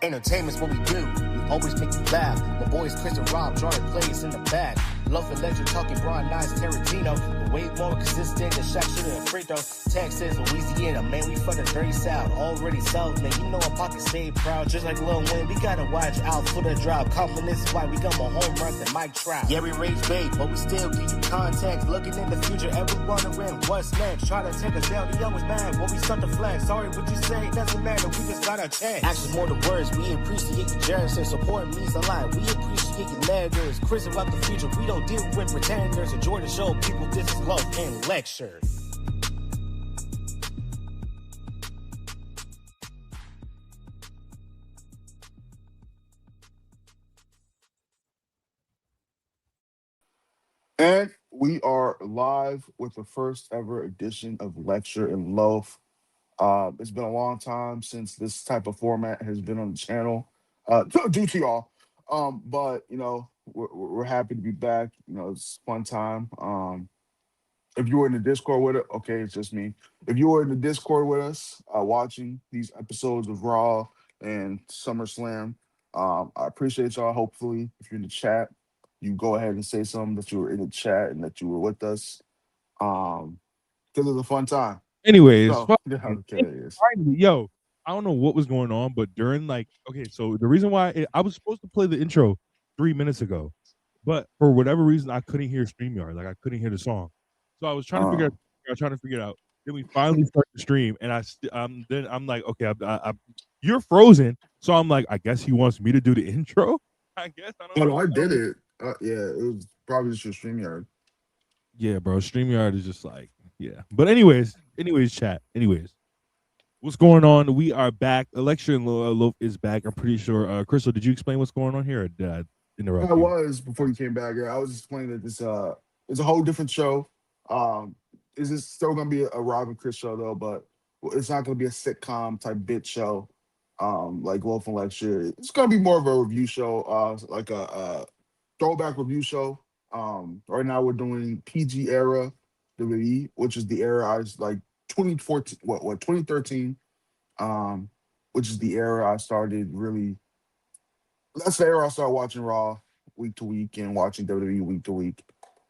Entertainment's what we do. We always make you laugh. My boys Chris and Rob drawing plays in the back. Love and Lecture talking broad nice Tarantino. But way more consistent than Shaq shooting a free throw. Texas, Louisiana, man, we from the dirty south. Already south, man, you know our pockets stay proud. Just like Lil Wayne, we gotta watch out for the drop. Compliments is why we got more home runs than Mike Trout. Yeah, we raise bait, but we still give you context. Looking in the future, every wondering what's next. Try to take us down, they always mad when we start to flex. Sorry, what you say, doesn't matter, we just got our chance. Actions more than words, we appreciate the Jerison. Support means a lot, we appreciate your letters. Chris about the future, we don't deal with pretenders. Enjoy the show, people, this is Loaf and Lecture. And we are live with the first ever edition of Lecture and Loaf. It's been a long time since this type of format has been on the channel, due to y'all. But you know, we're happy to be back. You know, it's a fun time. If you were in the Discord with it, okay, it's just me. If you were in the Discord with us, watching these episodes of Raw and SummerSlam, I appreciate y'all. Hopefully, if you're in the chat, you go ahead and say something that you were in the chat and that you were with us. Because it was a fun time. Anyways, So, yo, I don't know what was going on, but during so the reason why I was supposed to play the intro 3 minutes ago, but for whatever reason I couldn't hear StreamYard, like I couldn't hear the song. So I was trying to figure it out. Then we finally start the stream, and then I'm like, okay, you're frozen, so I'm like, I guess he wants me to do the intro. I guess I don't know. I did it. Yeah, it was probably just your StreamYard. Yeah, bro, StreamYard is just like, yeah. But anyways, chat. Anyways, what's going on? We are back. Lecture and Loaf is back. I'm pretty sure. Chriso, did you explain what's going on here, or did I interrupt? I was before you came back. Yeah, I was explaining that this it's a whole different show. Is this still gonna be a Rob and Chris show though? But it's not gonna be a sitcom type bit show. Like Loaf and Lecture. It's gonna be more of a review show. Like a throwback review show. Right now we're doing PG era WWE, which is the era I was like 2014, 2013, which is the era I started really. That's the era I started watching Raw week to week and watching WWE week to week.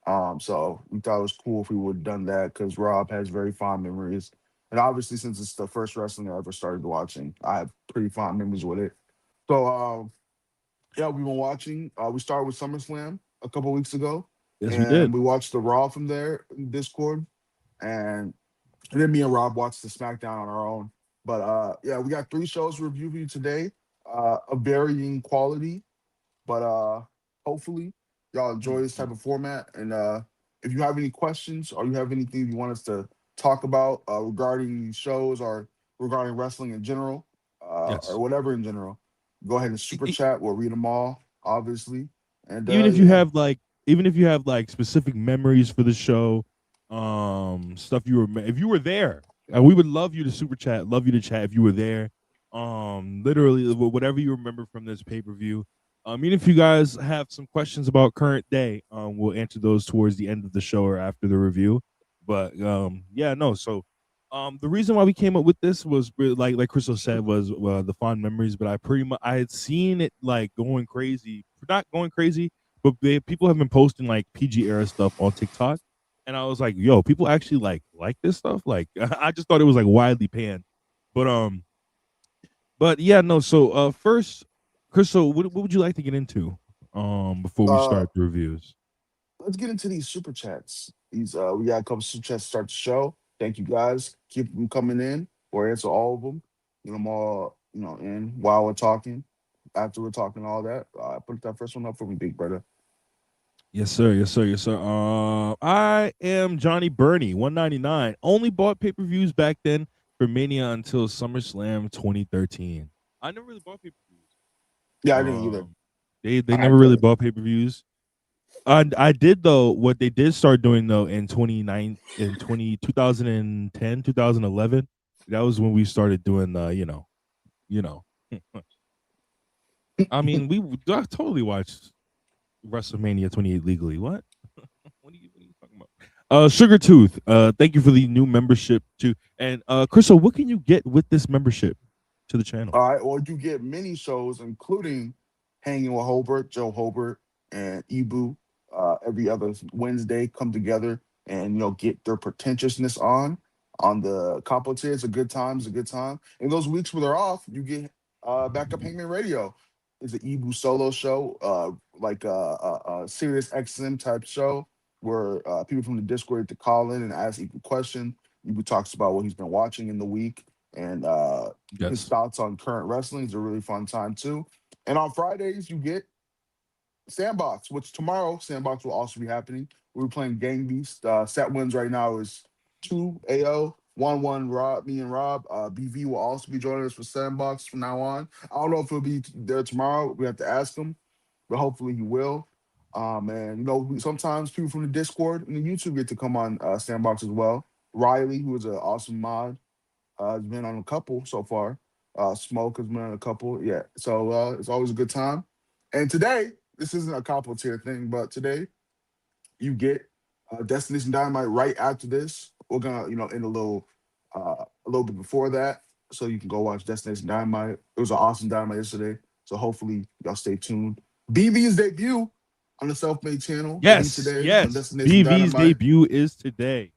So we thought it was cool if we would have done that because Rob has very fond memories, and obviously since it's the first wrestling I ever started watching, I have pretty fond memories with it. So yeah, we've been watching. We started with SummerSlam a couple weeks ago. Yes, and we did. We watched the Raw from there in Discord, and then me and Rob watched the Smackdown on our own. But yeah, we got 3 shows to review for you today, of varying quality. But hopefully y'all enjoy this type of format. And if you have any questions or you have anything you want us to talk about regarding these shows or regarding wrestling in general, or whatever in general, go ahead and super chat. We'll read them all, obviously. And even if you have like specific memories for the show, stuff if you were there, we would love you to super chat, love you to chat if you were there. Literally whatever you remember from this pay-per-view. Even if you guys have some questions about current day, we'll answer those towards the end of the show or after the review. But yeah, no. So the reason why we came up with this was like Chriso said was the fond memories. But I had seen it like going crazy, not going crazy, but people have been posting like PG era stuff on TikTok, and I was like, yo, people actually like this stuff. Like I just thought it was like widely panned, but yeah, no. So first, Chriso, what would you like to get into before we start the reviews? Let's get into these super chats. We got a couple super chats to start the show. Thank you guys. Keep them coming in. We'll answer all of them. Get them all, in while we're talking. After we're talking all that, put that first one up for me, big brother. Yes, sir. Yes, sir. Yes, sir. I am Johnny Burney, 199. Only bought pay-per-views back then for Mania until SummerSlam 2013. I never really bought pay-per-views. Yeah, I didn't either. They never really bought pay-per-views. I did though. What they did start doing though in 2010, 2011, that was when we started doing I mean, I totally watched WrestleMania 28 legally. What? What are you talking about? Sugar Tooth. Thank you for the new membership too. And Chriso, what can you get with this membership? to the channel. All right. Well, you get mini shows, including Hanging with Hobart, Joe Hobart, and Ibu. Every other Wednesday, come together and get their pretentiousness on the couple tier. It's a good time. It's a good time. In those weeks where they're off, you get Backup Hangman Radio. It's an Ibu solo show, like a Sirius XM type show where people from the Discord get to call in and ask Ibu questions. Ibu talks about what he's been watching in the week and his Yes. thoughts on current wrestling. Is a really fun time too. And on Fridays, you get Sandbox, which tomorrow Sandbox will also be happening. We're playing Gang Beast. Set wins right now is 2 AO, 1-1 Rob, me and Rob. BV will also be joining us for Sandbox from now on. I don't know if he'll be there tomorrow. We have to ask him, but hopefully he will. And sometimes people from the Discord and the YouTube get to come on Sandbox as well. Riley, who is an awesome mod, has been on a couple so far. Smoke has been on a couple. Yeah. So it's always a good time. And today, this isn't a couple tier thing, but today you get Destination Dynamite right after this. We're gonna, end a little bit before that, so you can go watch Destination Dynamite. It was an awesome Dynamite yesterday, so hopefully y'all stay tuned. BB's debut on the Self-Made channel will be Yes. today on Yes. Destination BV's Dynamite. debut is today.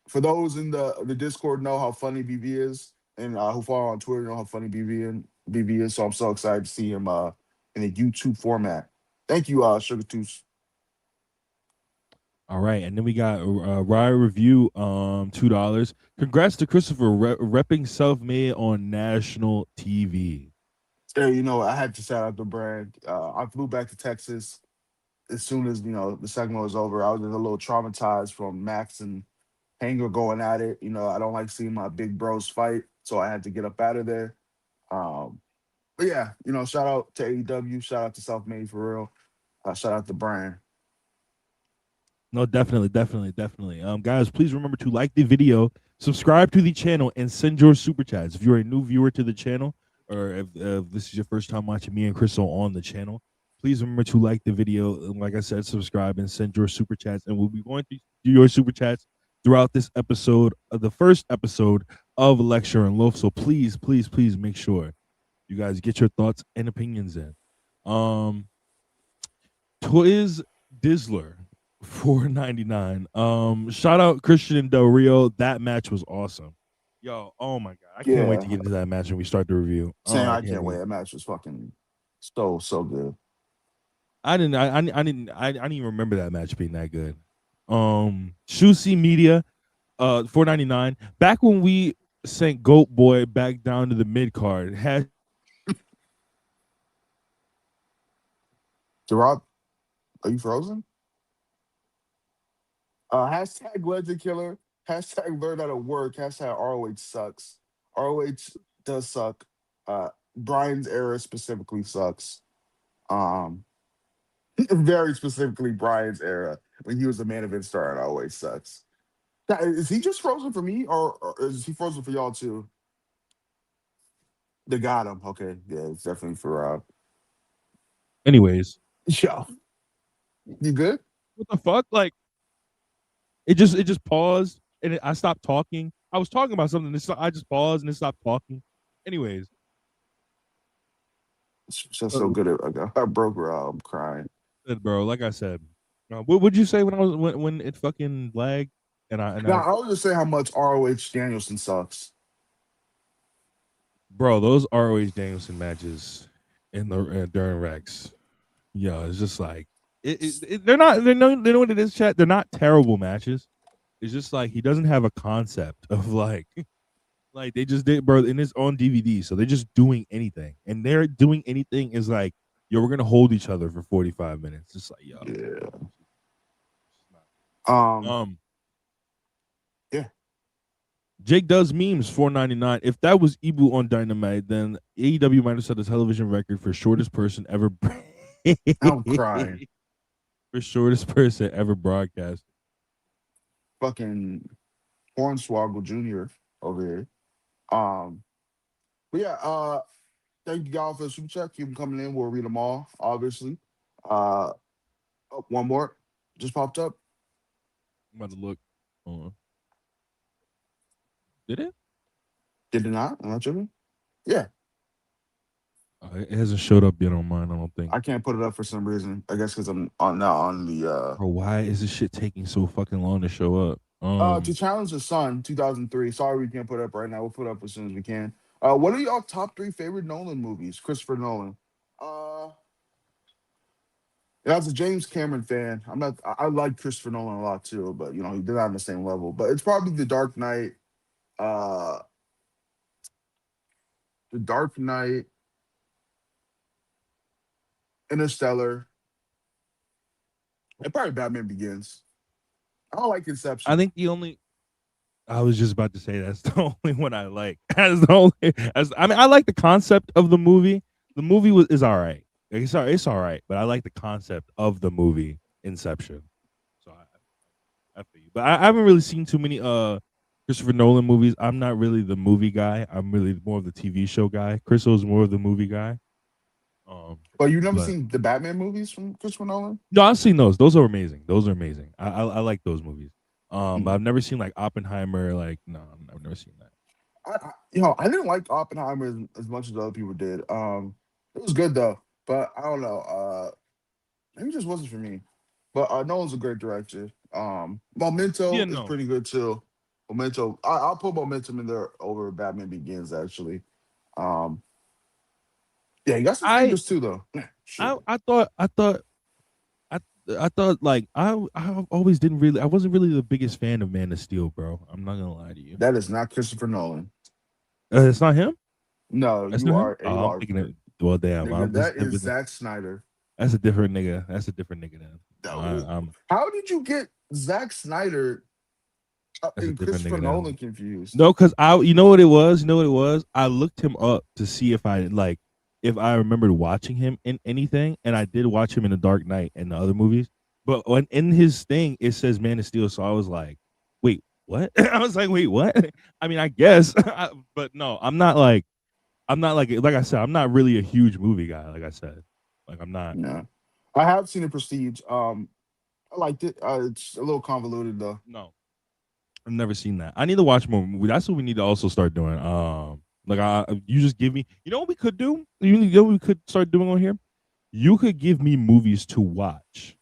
For those in the Discord know how funny BB is, and who follow on Twitter know how funny BB is. So I'm so excited to see him in a YouTube format. Thank you, Sugar Tooth. All right, and then we got Riot Review, $2. Congrats to Christopher repping Self-Made on national TV. Hey, I had to shout out the brand. I flew back to Texas as soon as the segment was over. I was a little traumatized from Max and Hanger going at it. I don't like seeing my big bros fight, so I had to get up out of there. But yeah, shout out to AEW, shout out to Self-Made for real, shout out to brand. No, definitely. Guys, please remember to like the video, subscribe to the channel, and send your super chats. If you're a new viewer to the channel, or if this is your first time watching me and Chriso on the channel, please remember to like the video. Like I said, subscribe and send your super chats, and we'll be going to do your super chats throughout this episode, the first episode of Lecture and Loaf. So please make sure you guys get your thoughts and opinions in. Twiz Dizzler, $4.99. Shout out Christian and Del Rio. That match was awesome. Yo, oh my god, I can't wait to get into that match when we start the review. Same, I can't wait. That match was fucking so good. I didn't even remember that match being that good. Shusi Media, $4.99. Back when we sent Goat Boy back down to the mid card. Rob, are you frozen? Hashtag Legend Killer. Hashtag learn how to work. Hashtag ROH sucks. ROH does suck. Brian's era specifically sucks. Very specifically Brian's era when he was the main event star at ROH sucks. Now, is he just frozen for me, or is he frozen for y'all too? They got him. Okay, yeah, it's definitely for Rob. Anyways, Yo, you good? what the fuck? Like, it just paused and I stopped talking. I was talking about something. I just paused and it stopped talking. Anyways, It's just so good. I broke Rob. I'm crying. Bro, like I said, what would you say when it fucking lagged? I was just saying how much ROH Danielson sucks. Bro, those ROH Danielson matches in the during Rex, yeah, it's just like they're not. They know what it is, chat. They're not terrible matches. It's just like he doesn't have a concept of like they just did, bro, and it's on DVD, so they're just doing anything, and they're doing anything is like, yo, we're gonna hold each other for 45 minutes. It's like, yo, yeah. Yeah. Jake does memes, $4.99. If that was Ibu on Dynamite, then AEW might have set a television record for shortest person ever. I'm crying. For shortest person ever broadcast. Fucking Hornswoggle Jr. over here. But yeah, thank you guys for the super chat. Keep them coming in. We'll read them all, obviously. One more just popped up. I'm about to look. Did it? Did it not? I'm not tripping. Yeah. It hasn't showed up yet on mine. I don't think. I can't put it up for some reason. I guess because I'm on now on the Bro, why is this shit taking so fucking long to show up? to challenge the sun 2003. Sorry, we can't put it up right now. We'll put it up as soon as we can. What are y'all top 3 favorite Nolan movies? Christopher Nolan. Yeah, I was a James Cameron fan. I'm not. I like Christopher Nolan a lot too, but you know they're not on the same level. But it's probably uh, The Dark Knight, Interstellar, and probably Batman Begins. I don't like Inception. I think the only. I was just about to say that's the only one I like. That's the only. I mean, I like the concept of the movie. The movie is all right. It's all right, but I like the concept of the movie Inception. So I feel you, but I haven't really seen too many Christopher Nolan movies. I'm not really the movie guy. I'm really more of the TV show guy. Chriso's more of the movie guy. But you've never seen the Batman movies from Christopher Nolan? No, I've seen those. Those are amazing. I like those movies. But I've never seen like Oppenheimer. Like, no, I've never seen that. I didn't like Oppenheimer as much as other people did. It was good though, but I don't know. Maybe it just wasn't for me. But Nolan's a great director. Memento is pretty good too. Memento, I'll put Momentum in there over Batman Begins actually. Yeah, you got some fingers too though. Sure. I thought like I always didn't really. I wasn't really the biggest fan of Man of Steel, bro. I'm not gonna lie to you. That is not Christopher Nolan. It's not him. No, that's you not are. him? Oh, I'm thinking it. Well, damn. Nigga, that is Zack Snyder. That's a different nigga. That's a different nigga then. How did you get Zack Snyder and Christopher Nolan confused? No, because you know what it was. You know what it was. I looked him up to see if I remembered watching him in anything, and I did watch him in The Dark Knight and the other movies. But when in his thing it says Man of Steel, so I was like, wait, what? I was like, wait, what? I mean, I guess, but no, I'm not like I said, I'm not really a huge movie guy. Like I said, like I'm not. No, I have seen The Prestige. I liked it. It's a little convoluted though. No, I've never seen that. I need to watch more movies. That's what we need to also start doing. You just give me. You know what we could do? You know what we could start doing on here? You could give me movies to watch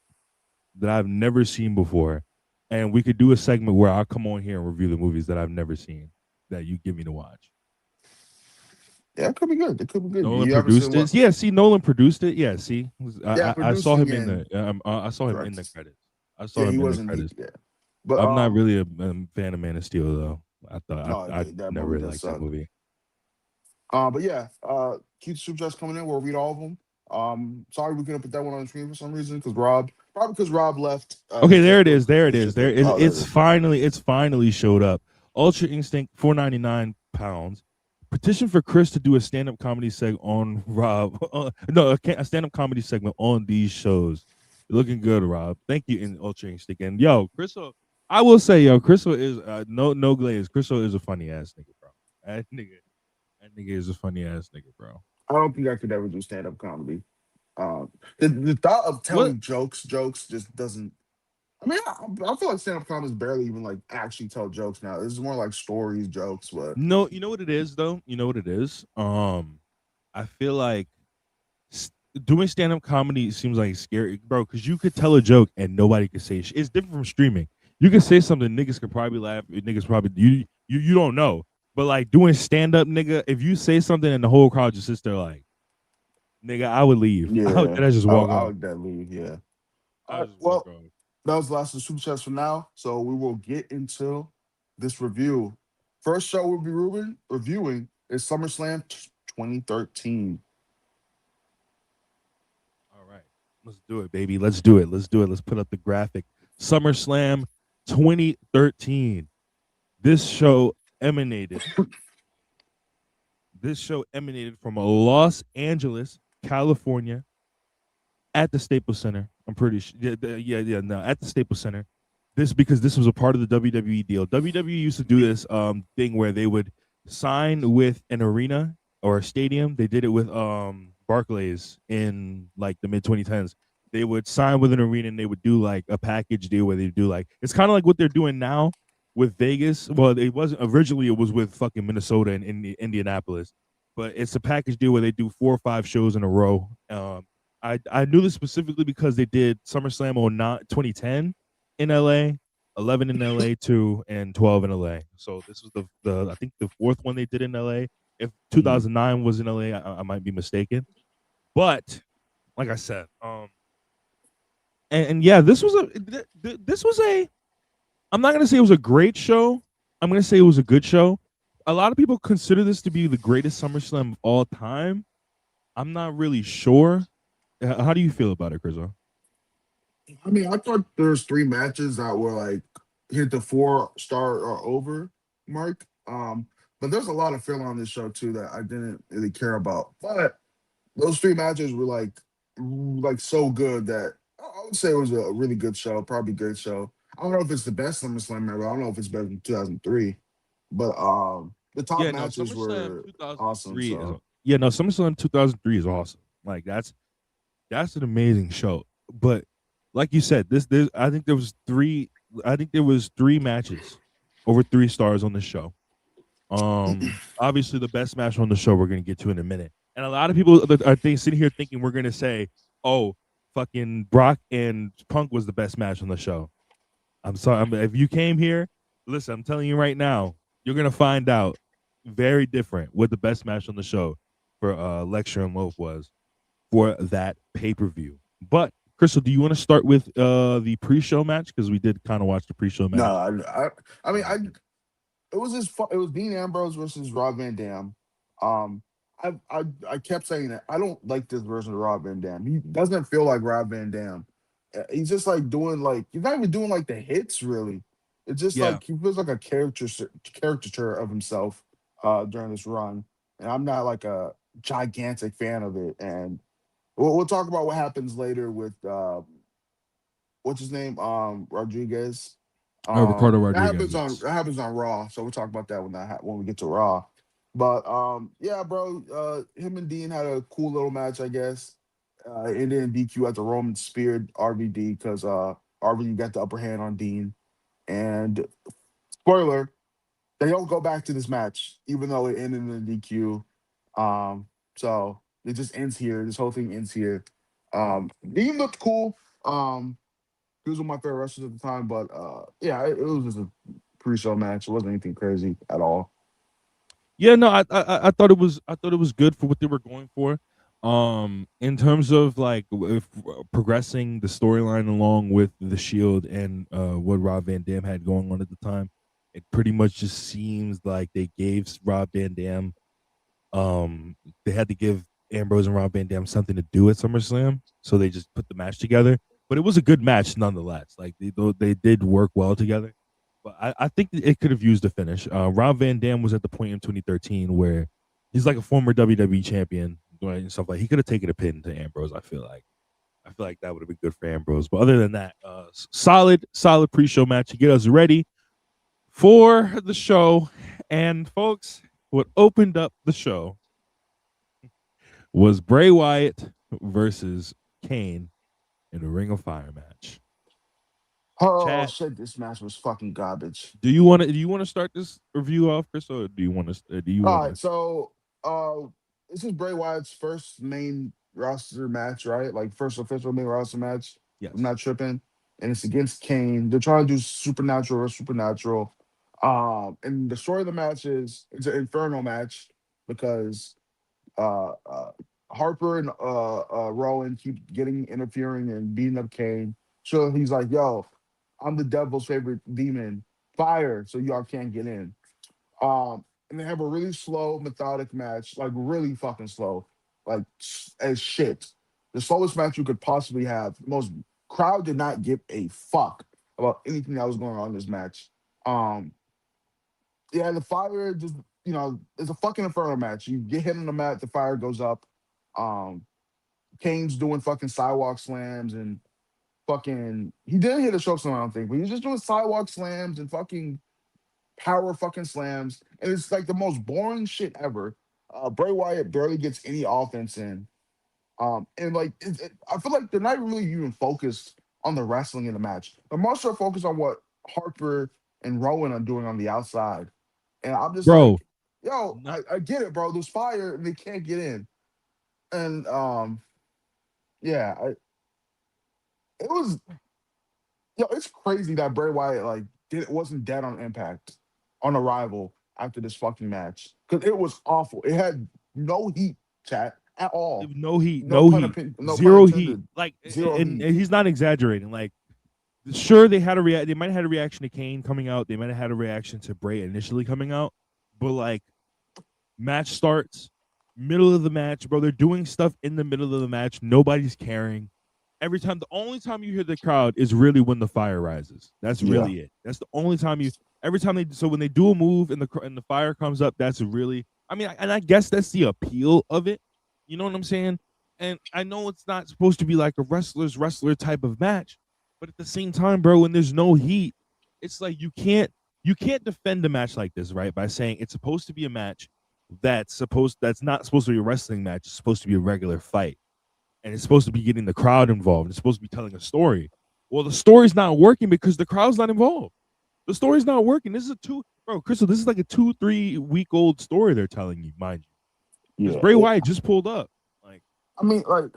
that I've never seen before, and we could do a segment where I'll come on here and review the movies that I've never seen that you give me to watch. Yeah, it could be good. It could be good. Nolan produced it. Yeah, see, Nolan produced it. Yeah, see, I saw him in the. I saw him in the credits. I saw him in the credits. But I'm not really a fan of Man of Steel though. I thought I never really liked that movie. But yeah, keep the super chats coming in. We'll read all of them. Sorry we couldn't put that one on the screen for some reason because Rob left. Okay, there it is. It's finally showed up. Ultra Instinct, 499 pounds. Petition for Chris to do a stand-up comedy segment on Rob. A stand-up comedy segment on these shows. You're looking good, Rob. Thank you, in Ultra Instinct. And yo, Chriso, I will say, Chriso is no glaze. Chriso is a funny ass nigga, bro. That nigga is a funny ass nigga, bro. I don't think I could ever do stand-up comedy. The thought of telling jokes just doesn't. I mean, I feel like stand-up comedy is barely even like actually tell jokes now. This is more like stories, jokes. But no, you know what it is though. You know what it is. I feel like doing stand-up comedy seems like scary, bro, because you could tell a joke and nobody could say shit. It's different from streaming. You can say something, niggas could probably laugh. Niggas probably you don't know. But like doing stand-up, nigga, if you say something and the whole crowd just sits there like, nigga, I would leave. Yeah, I just walk I off. would leave. Yeah. Well, that was the last of the super chats for now. So we will get into this review. First show we'll be reviewing is SummerSlam 2013. All right, let's do it, baby. Let's do it. Let's put up the graphic. SummerSlam 2013. This show emanated from Los Angeles, California, at the Staples Center. I'm pretty sure. At the Staples Center. Because this was a part of the WWE deal. WWE used to do this thing where they would sign with an arena or a stadium. They did it with Barclays in like the mid 2010s. They would sign with an arena and they would do like a package deal where they do like, it's kind of like what they're doing now with Vegas. Well, it wasn't originally. It was with fucking Minnesota and Indianapolis. but it's a package deal where they do 4 or 5 shows in a row. I knew this specifically because they did SummerSlam 2010 in LA, 11 in LA, 2 and 12 in LA. So this was the I think the 4th one they did in LA. If 2009 was in LA, I might be mistaken. But like I said, and yeah, this was a I'm not gonna say it was a great show. I'm gonna say it was a good show. A lot of people consider this to be the greatest SummerSlam of all time. I'm not really sure. How do you feel about it, Chriso? I mean, I thought there's 3 matches that were like hit the 4-star or over mark. But there's a lot of filler on this show too that I didn't really care about. But those 3 matches were like so good that I would say it was a really good show, probably good show. I don't know if it's the best SummerSlam ever. I don't know if it's better than 2003, but the top Yeah, no, matches SummerSlam were awesome. 2003 is So yeah, no, SummerSlam 2003 is awesome. Like that's an amazing show. But like you said, this I think there was 3 matches over 3 stars on the show. Obviously the best match on the show we're gonna get to in a minute. And a lot of people are sitting here thinking we're gonna say, oh, fucking Brock and Punk was the best match on the show. I'm sorry. If you came here, listen, I'm telling you right now, you're gonna find out very different what the best match on the show for Lecture and Loaf was for that pay-per-view. But Crystal, do you want to start with the pre-show match? Because we did kind of watch the pre-show match. no, I mean, it was it was Dean Ambrose versus Rob Van Dam. Um, I kept saying that I don't like this version of Rob Van Dam. He doesn't feel like Rob Van Dam. He's just like doing like he's not even doing like the hits really. It's just Yeah. like he feels like a caricature of himself during this run, and I'm not like a gigantic fan of it. And we'll talk about what happens later with what's his name Rodriguez. Ricardo That Rodriguez. happens on Yes. Raw, so we'll talk about that when we get to Raw. But yeah, bro, him and Dean had a cool little match, I guess. Ended in DQ after Roman speared RVD because RVD got the upper hand on Dean. And spoiler, they don't go back to this match, even though it ended in DQ. So it just ends here. This whole thing ends here. Dean looked cool. He was one of my favorite wrestlers at the time, but yeah, it was just a pre-show match. It wasn't anything crazy at all. Yeah, no, I thought it was good for what they were going for. In terms of like if progressing the storyline along with the Shield and what Rob Van Dam had going on at the time, it pretty much just seems like they gave Rob Van Dam they had to give Ambrose and Rob Van Dam something to do at SummerSlam, so they just put the match together. But it was a good match nonetheless. Like they did work well together. But I think it could have used a finish. Rob Van Dam was at the point in 2013 where he's like a former WWE champion and stuff like he could have taken a pin to Ambrose. I feel like that would have been good for Ambrose. But other than that, solid pre-show match to get us ready for the show. And folks, what opened up the show was Bray Wyatt versus Kane in a Ring of Fire match. Oh Chat. shit! This match was fucking garbage. Do you want to start this review off, Chris, or do you want to? All right, so this is Bray Wyatt's first main roster match, right? Like first official main roster match. Yes. I'm not tripping, and it's against Kane. They're trying to do supernatural or supernatural. And the story of the match is it's an inferno match because uh, uh Harper and Rowan keep interfering and beating up Kane. So he's like, "Yo, I'm the devil's favorite demon. Fire, so y'all can't get in." And they have a really slow, methodic match, like really fucking slow, like as shit. The slowest match you could possibly have. The most crowd did not give a fuck about anything that was going on in this match. Um, yeah, the fire just it's a fucking inferno match. You get hit on the mat, the fire goes up. Um, Kane's doing fucking sidewalk slams and fucking he didn't hit a choke slam, I don't think, but he's just doing sidewalk slams and fucking power fucking slams, and it's like the most boring shit ever. Bray Wyatt barely gets any offense in, and like I feel like they're not really even focused on the wrestling in the match. They're more so focused on what Harper and Rowan are doing on the outside, and I'm just Bro, like, yo, I get it, bro. There's fire and they can't get in. And yeah, it was it's crazy that Bray Wyatt like wasn't dead on Impact on arrival after this fucking match because it was awful. It had no heat, chat at all. No heat, No no pun, heat, no pun zero heat. intended. Like, Zero and heat. he's not exaggerating. Like, sure, they had a they might have had a reaction to Kane coming out. They might have had a reaction to Bray initially coming out, but like, match starts, middle of the match, bro. They're doing stuff in the middle of the match. Nobody's caring. Every time, the only time you hear the crowd is really when the fire rises. That's really it. That's the only time you. Every time so when they do a move and the fire comes up, that's really. I mean, and I guess that's the appeal of it. You know what I'm saying? And I know it's not supposed to be like a wrestler's wrestler type of match, but at the same time, bro, when there's no heat, it's like you can't defend a match like this, right? By saying it's supposed to be a match that's not supposed to be a wrestling match. It's supposed to be a regular fight. And it's supposed to be getting the crowd involved. It's supposed to be telling a story. Well, the story's not working because the crowd's not involved. The story's not working. This is Chriso, this is like a 2-3 week old story they're telling you, mind you. Because Bray Wyatt just pulled up. Like, I mean, like,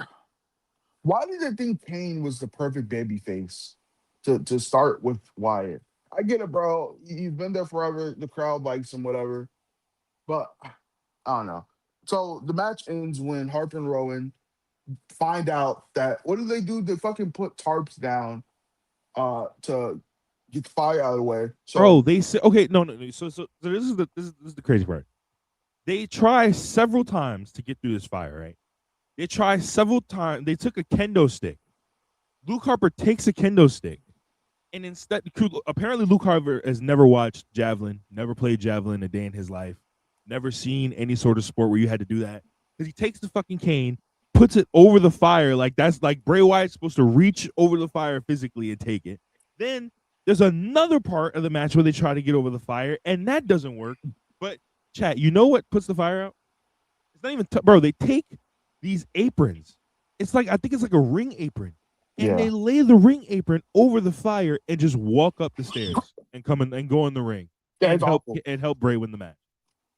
why did they think Kane was the perfect baby face to start with Wyatt? I get it, bro. He's been there forever. The crowd likes him, whatever. But I don't know. So the match ends when Harper and Rowan find out that what do they do? They fucking put tarps down to get the fire out of the way. So bro, they say okay, no. So this is the crazy part. They try several times to get through this fire, right? They try several times. They took a kendo stick. Luke Harper takes a kendo stick, and instead, apparently, Luke Harper has never watched javelin, never played javelin a day in his life, never seen any sort of sport where you had to do that. Because he takes the fucking cane, puts it over the fire, like that's like Bray Wyatt's supposed to reach over the fire physically and take it. Then there's another part of the match where they try to get over the fire, and that doesn't work. But chat, you know what puts the fire out? It's not even bro. They take these aprons. It's like I think it's like a ring apron, and they lay the ring apron over the fire and just walk up the stairs and come in and go in the ring and help Bray win the match.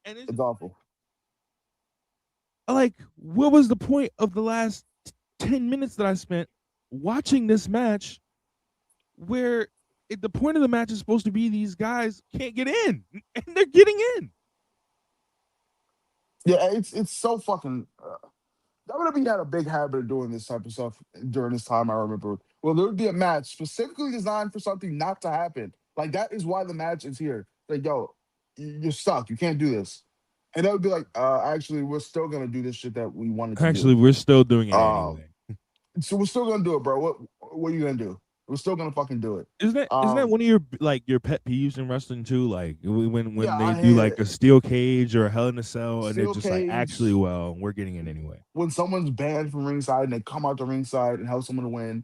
And it's awful. Like, what was the point of the last 10 minutes that I spent watching this match where the point of the match is supposed to be these guys can't get in, and they're getting in? Yeah, it's so fucking... WWE had a big habit of doing this type of stuff during this time, I remember. Well, there would be a match specifically designed for something not to happen. Like, that is why the match is here. Like, yo, you're stuck. You can't do this. And that would be like, actually, we're still going to do this shit that we wanted to do. Actually, we're still doing it anyway. So we're still going to do it, bro. What are you going to do? We're still going to fucking do it. Isn't that one of your pet peeves in wrestling too? Like when they do like a steel cage or a Hell in a Cell and they're just like, actually, well, we're getting it anyway. When someone's banned from ringside and they come out to ringside and help someone to win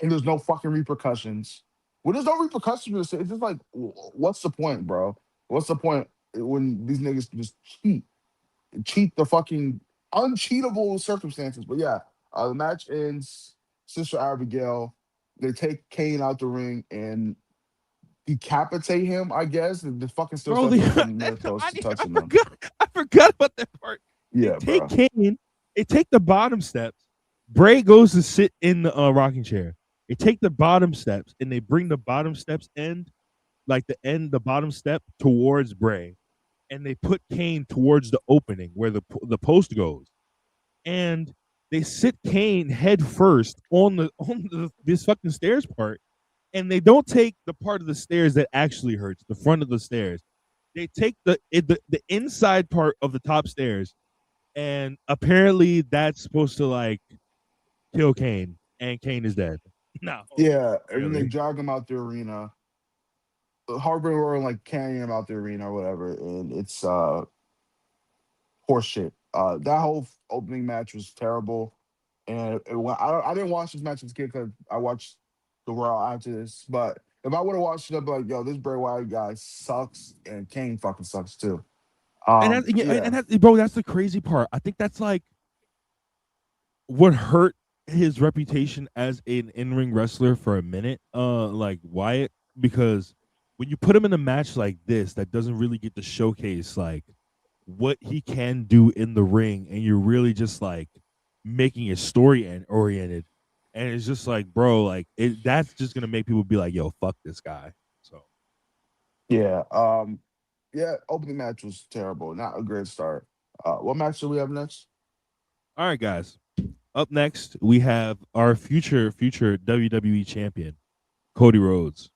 and there's no fucking repercussions. When there's no repercussions, it's just like, what's the point, bro? What's the point when these niggas just cheat the fucking uncheatable circumstances? But yeah, the match ends. Sister Abigail, they take Kane out the ring and decapitate him, I guess. The fucking still touching him. I forgot about that part. Yeah, they take Kane, they take the bottom steps. Bray goes to sit in the rocking chair. They take the bottom steps and they bring the bottom steps the bottom step towards Bray, and they put Kane towards the opening where the post goes, and they sit Kane head first on this fucking stairs part, and they don't take the part of the stairs that actually hurts, the front of the stairs. They take the inside part of the top stairs, and apparently that's supposed to like kill Kane, and Kane is dead. No. Yeah, and they drag him out the arena. Harper and Rowan like carrying him out the arena or whatever, and it's horse shit. That whole opening match was terrible, and I didn't watch this match as a kid because I watched the Raw after this. But if I would have watched it, I'd be like, yo, this Bray Wyatt guy sucks, and Kane fucking sucks too. Bro, that's the crazy part. I think that's like what hurt his reputation as an in-ring wrestler for a minute, like Wyatt, because when you put him in a match like this that doesn't really get to showcase like what he can do in the ring, and you're really just like making it story and oriented, and it's just like, bro, like that's just gonna make people be like, yo, fuck this guy. So Yeah. Yeah. Opening match was terrible. Not a great start. What match do we have next? all right, guys. Up next, we have our future WWE champion, Cody Rhodes,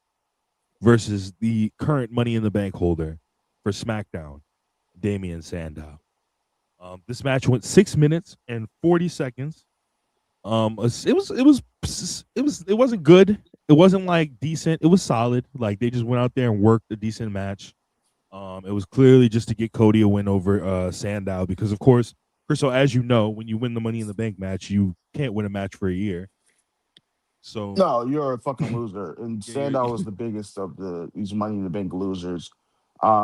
versus the current Money in the Bank holder for SmackDown, Damien Sandow. This match went 6 minutes and 40 seconds. It wasn't good. It wasn't like decent. It was solid. Like they just went out there and worked a decent match. It was clearly just to get Cody a win over Sandow because, of course, Chriso, as you know, when you win the Money in the Bank match, you can't win a match for a year. So No, you're a fucking loser. And yeah, Sandow was the biggest of these Money in the Bank losers.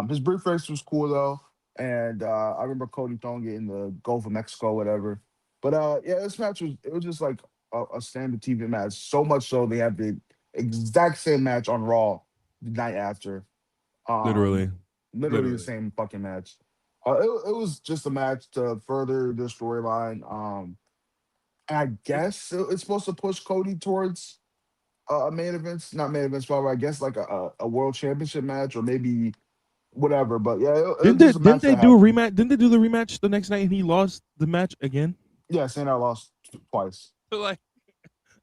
His briefcase was cool though, and I remember Cody throwing it in the Gulf of Mexico, whatever. But yeah, this match was just like a standard TV match. So much so they have the exact same match on Raw the night after. Um, literally, Literally the literally. same fucking match. It was just a match to further the storyline. And I guess it's supposed to push Cody towards main events, not main events, but I guess like a world championship match or maybe whatever. But yeah, it was just a Didn't match they that do a happened. rematch? Didn't they do the rematch the next night and he lost the match again? Yeah, Sandow lost twice. So like,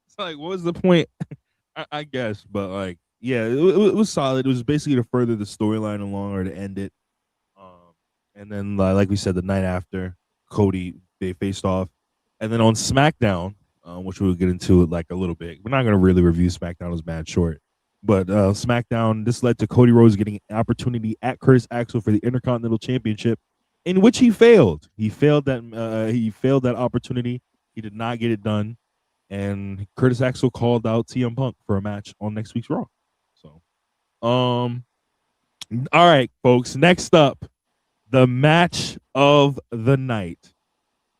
it's like, what was the point? I guess, but like, yeah, it was solid. It was basically to further the storyline along or to end it. And then, like we said, the night after, Cody they faced off, and then on SmackDown, which we'll get into it like a little bit. We're not going to really review SmackDown; it was mad short. But SmackDown, this led to Cody Rhodes getting an opportunity at Curtis Axel for the Intercontinental Championship, in which he failed. He failed that opportunity. He did not get it done, and Curtis Axel called out CM Punk for a match on next week's Raw. So, all right, folks. Next up, the match of the night.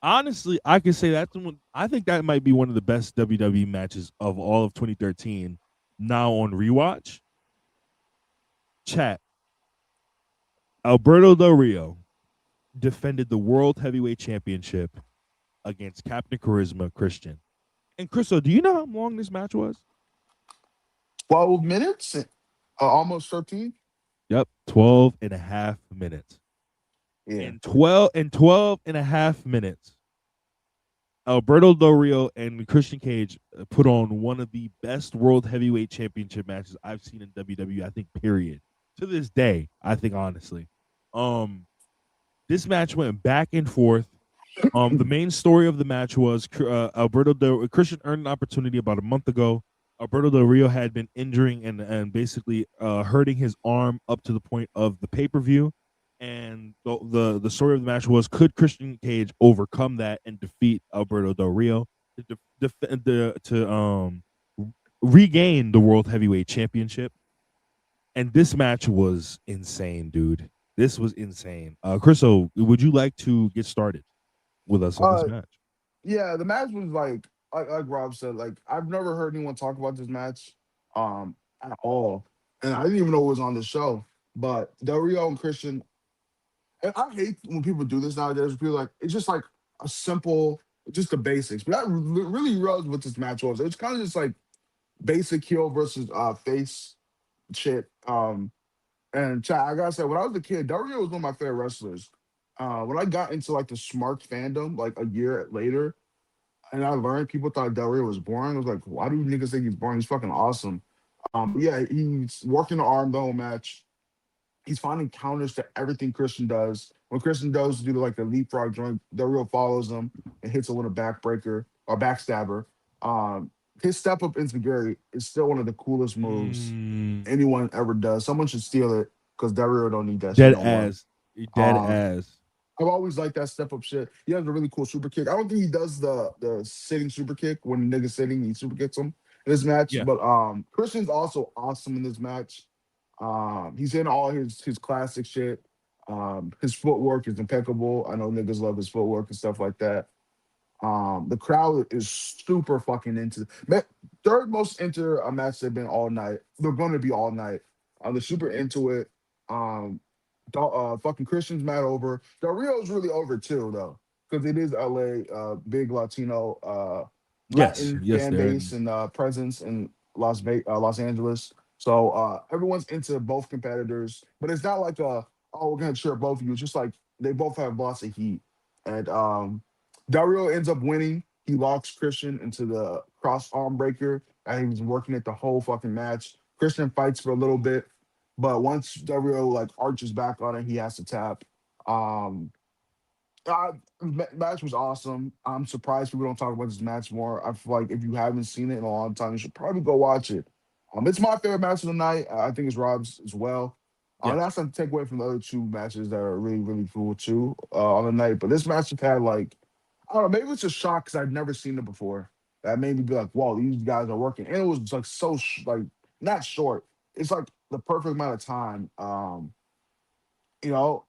Honestly, I could say that's one. I think that might be one of the best WWE matches of all of 2013. Now on rewatch, chat. Alberto Del Rio defended the World Heavyweight Championship against Captain Charisma Christian. And Chriso, do you know how long this match was? 12 minutes, almost 13. Yep, 12 and a half minutes. Yeah, In 12 and a half minutes, Alberto Del Rio and Christian Cage put on one of the best World Heavyweight Championship matches I've seen in WWE, I think, period. To this day, I think, honestly. This match went back and forth. The main story of the match was Christian earned an opportunity about a month ago. Alberto Del Rio had been injuring and basically hurting his arm up to the point of the pay-per-view. And the story of the match was, could Christian Cage overcome that and defeat Alberto Del Rio to regain the World Heavyweight Championship? And this match was insane, dude. This was insane. Chriso, would you like to get started with us on this uh, match? yeah. The match was like Rob said. Like I've never heard anyone talk about this match, at all, and I didn't even know it was on the show. But Del Rio and Christian, and I hate when people do this nowadays. People like it's just like a simple, just the basics. But that really was what this match was. It was kind of just like basic heel versus face shit. And Chad, I gotta say, when I was a kid, Dario was one of my favorite wrestlers. When I got into like the Smart fandom, like a year later, and I learned people thought Dario was boring. I was like, why do niggas think he's boring? He's fucking awesome. Yeah, he's working the arm the whole match. He's finding counters to everything Christian does. When Christian does do like the leapfrog joint, Dario follows him and hits him with a backbreaker or backstabber. Um, his step up into Gary is still one of the coolest moves Mm, anyone ever does. Someone should steal it because Dario don't need that shit dead no more. ass. Dead Um, ass. I've always liked that step up shit. He has a really cool super kick. I don't think he does the sitting super kick when the nigga's sitting. He super kicks him in this match. Yeah. But Christian's also awesome in this match. He's in all his classic shit. His footwork is impeccable. I know niggas love his footwork and stuff like that. The crowd is super fucking into third most into a match they've been all night. They're going to be all night. They're super into it. Um, Fucking Christian's mad over. Del Rio's really over too, though, because it is LA, big Latino, Yes, Latin yes, fan they're base in. and presence in Los Angeles. So everyone's into both competitors, but it's not like we're gonna cheer both of you. It's just like they both have lots of heat, and Del Rio ends up winning. He locks Christian into the cross arm breaker, and he was working it the whole fucking match. Christian fights for a little bit, but once Dario like arches back on it, he has to tap. Um, Match was awesome. I'm surprised people don't talk about this match more. I feel like if you haven't seen it in a long time, you should probably go watch it. It's my favorite match of the night. I think it's Rob's as well. Yeah, That's not to take away from the other two matches that are really, really cool too on the night. But this match just had like, I don't know, maybe it's a shock because I've never seen it before. That made me be like, whoa, these guys are working. And it was like so, like, not short. It's like the perfect amount of time. You know,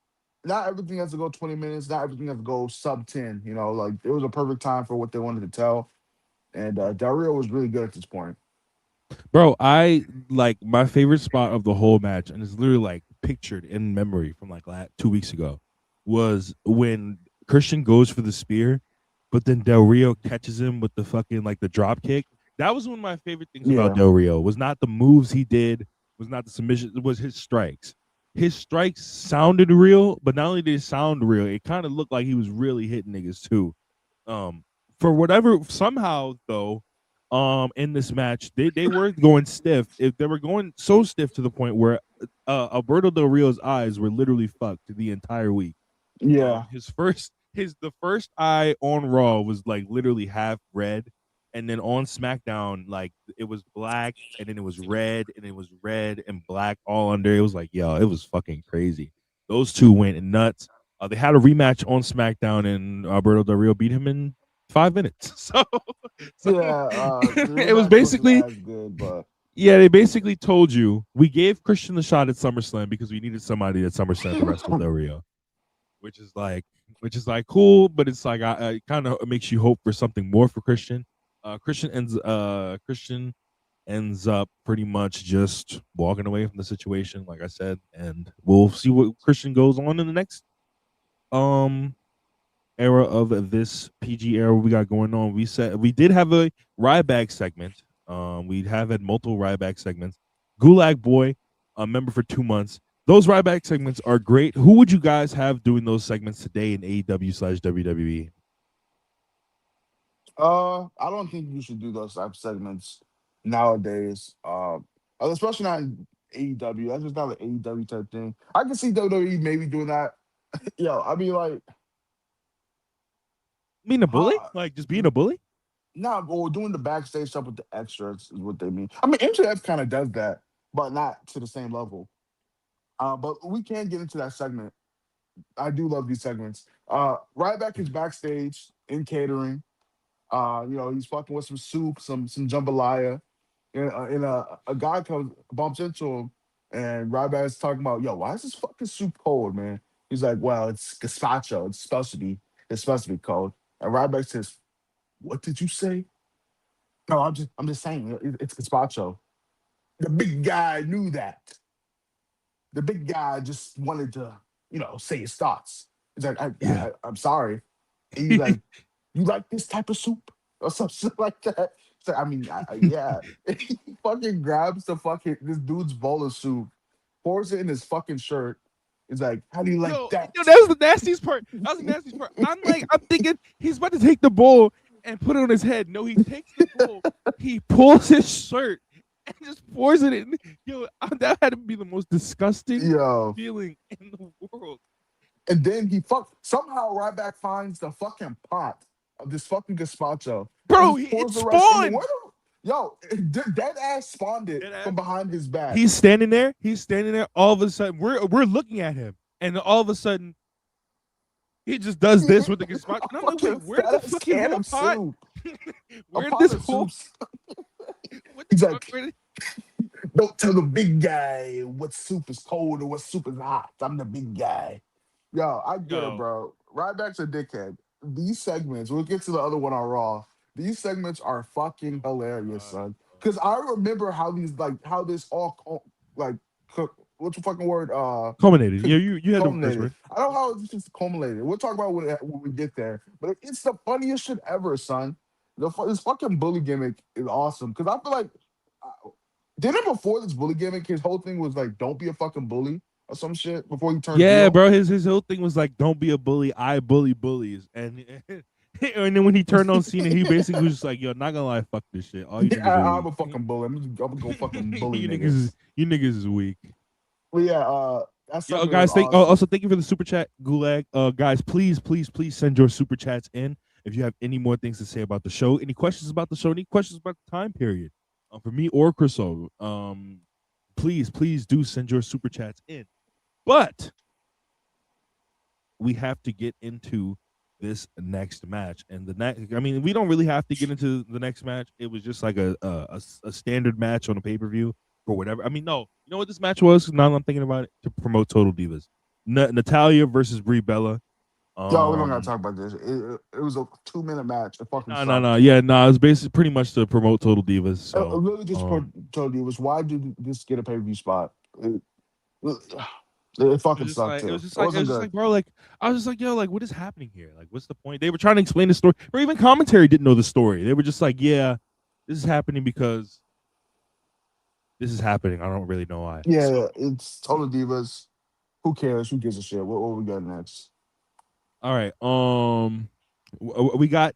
not everything has to go 20 minutes. Not everything has to go sub 10. Like it was a perfect time for what they wanted to tell. And Dario was really good at this point. bro. I like my favorite spot of the whole match, and it's literally like pictured in memory from like 2 weeks ago, was when Christian goes for the spear, but then Del Rio catches him with the fucking like the drop kick. That was one of my favorite things about Yeah. Del Rio. Was not the moves he did, was not the submission, it was his strikes. His strikes sounded real, but not only did it sound real, it kind of looked like he was really hitting niggas too. Um, for whatever somehow though, in this match, they were going stiff. If they were going so stiff to the point where Alberto Del Rio's eyes were literally fucked the entire week. Yeah. His the first eye on Raw was like literally half red, and then on SmackDown like it was black, and then it was red, and it was red and black all under. It was like, yo, it was fucking crazy. Those two went nuts. They had a rematch on SmackDown, and Alberto Del Rio beat him in 5 minutes. So Yeah. The it was rematch wasn't basically, as good, but yeah, they basically told you we gave Christian the shot at SummerSlam because we needed somebody at SummerSlam to wrestle Del Rio, which is like cool, but it's like it kind of makes you hope for something more for Christian. Christian ends up pretty much just walking away from the situation, like I said, and we'll see what Christian goes on in the next um era of this PG era we got going on. We did have a Ryback segment. We have had multiple Ryback segments. Gulag Boy, a member for 2 months. Those Ryback segments are great. Who would you guys have doing those segments today in AEW/WWE? I don't think you should do those type of segments nowadays. Especially not in AEW. That's just not an AEW type thing. I can see WWE maybe doing that. Yo, I mean, like, Being a bully? huh? Like just being a bully? Nah, or doing the backstage stuff with the extras is what they mean. I mean, MJF kind of does that, but not to the same level. But we can get into that segment. I do love these segments. Ryback is backstage in catering. He's fucking with some soup, some jambalaya, and a guy comes bumps into him, and Ryback's talking about, yo, why is this fucking soup cold, man? He's like, well, it's gazpacho. It's supposed to be cold. And Ryback says, what did you say? No, I'm just saying it's gazpacho. The big guy knew that. The big guy just wanted to, say his thoughts. He's like, Yeah. I'm sorry. And he's like, you like this type of soup or something like that. So I mean, yeah. He fucking grabs the fucking this dude's bowl of soup, pours it in his fucking shirt. He's like, how do you like that? Yo, that was the nastiest part. That was the nastiest part. I'm thinking he's about to take the bowl and put it on his head. No, he takes the bowl, he pulls his shirt and just pours it in. Yo, that had to be the most disgusting Yo. feeling in the world. And then somehow Ryback finds the fucking pot of this fucking gazpacho and Bro, just it pours the rest in. spawned. Yo, dead ass spawned it Deadass. from behind his back. He's standing there. He's standing there. All of a sudden, we're looking at him, and all of a sudden, he just does this with the gazpacho. And I'm like, Fucking wait, where did fat the ass fucking can whole of pot? soup. A Where did pot this of whole? soups. What the He's fuck? like, don't tell the big guy what soup is cold or what soup is hot. I'm the big guy. Yo, I get it, Yo, bro. Ryback's a dickhead. These segments, we'll get to the other one on Raw. These segments are fucking hilarious, son. Because I remember how this all like what's the fucking word? Culminated. Yeah, you had the first Culminated. word. I don't know how it's just culminated. We'll talk about when we get there. But it's the funniest shit ever, son. This fucking bully gimmick is awesome because I feel like didn't before this bully gimmick, his whole thing was like, "Don't be a fucking bully" or some shit before he turned Yeah, heel. bro. His whole thing was like, "Don't be a bully. I bully bullies." And and then when he turned on Cena, he basically was just like, "Yo, not gonna lie, fuck this shit. All you niggas are I'm weak. a fucking bully. I'm gonna go fucking bully you niggas. niggas is weak." Well, yeah, that Yo, segment was guys, awesome. also thank you for the super chat, Gulag. Guys, please send your super chats in if you have any more things to say about the show, any questions about the show, any questions about the time period, for me or Chriso. Please do send your super chats in. But we have to get into this next match, and the next. I mean, we don't really have to get into the next match. It was just like a standard match on a pay per view or whatever. I mean, no, you know what this match was? Now that I'm thinking about it, to promote Total Divas, Natalia versus Brie Bella. Yo, we don't gotta talk about this. It was a 2-minute match. It fucking sucked. No. Yeah, no, it's basically pretty much to promote Total Divas. So I really just told you was why did this get a pay per view spot? It fucking sucked too. It was just like, bro, like I was just like, yo, like what is happening here? Like, what's the point? They were trying to explain the story, or even commentary didn't know the story. They were just like, yeah, this is happening because this is happening. I don't really know why. Yeah, so, it's Total Divas. Who cares? Who gives a shit? What we got next? All right. We got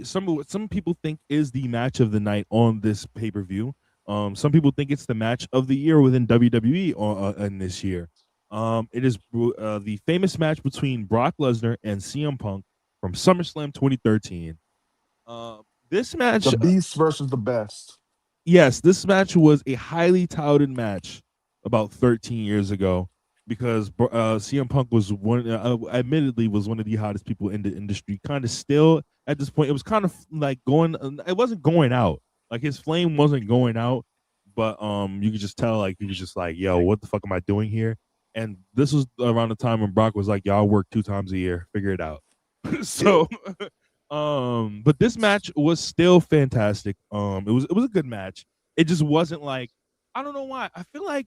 some people think is the match of the night on this pay per view. Some people think it's the match of the year within WWE in this year. It is the famous match between Brock Lesnar and CM Punk from SummerSlam 2013. This match, the Beast versus the Best. Yes, this match was a highly touted match about 13 years ago because CM Punk was admittedly was one of the hottest people in the industry. Kind of still at this point, it was kind of like going. It wasn't going out. Like his flame wasn't going out, but you could just tell like he was just like, yo, what the fuck am I doing here? And this was around the time when Brock was like, y'all work 2 times a year, figure it out. So but this match was still fantastic. It was a good match. It just wasn't like, I don't know why. I feel like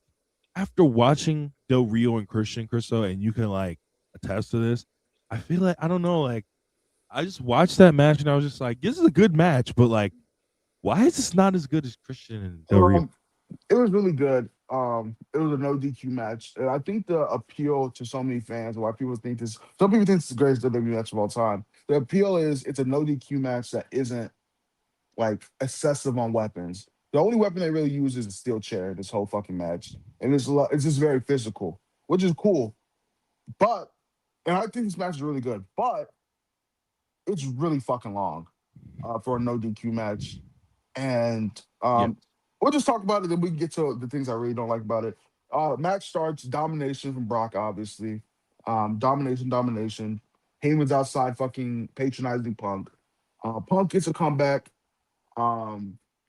after watching Del Rio and Chriso, and you can like attest to this, I feel like I don't know, like I just watched that match and I was just like, this is a good match, but like, why is this not as good as Christian and Del Rio? It was really good. It was a no DQ match, and I think the appeal to so many fans, why people think this, some people think it's the greatest WWE match of all time. The appeal is it's a no DQ match that isn't like excessive on weapons. The only weapon they really use is a steel chair. This whole fucking match, and it's just very physical, which is cool. But and I think this match is really good, but it's really fucking long for a no DQ match, and we'll just talk about it, then we can get to the things I really don't like about it. Match starts, domination from Brock, obviously. Domination. Heyman's outside fucking patronizing Punk. Punk gets a comeback.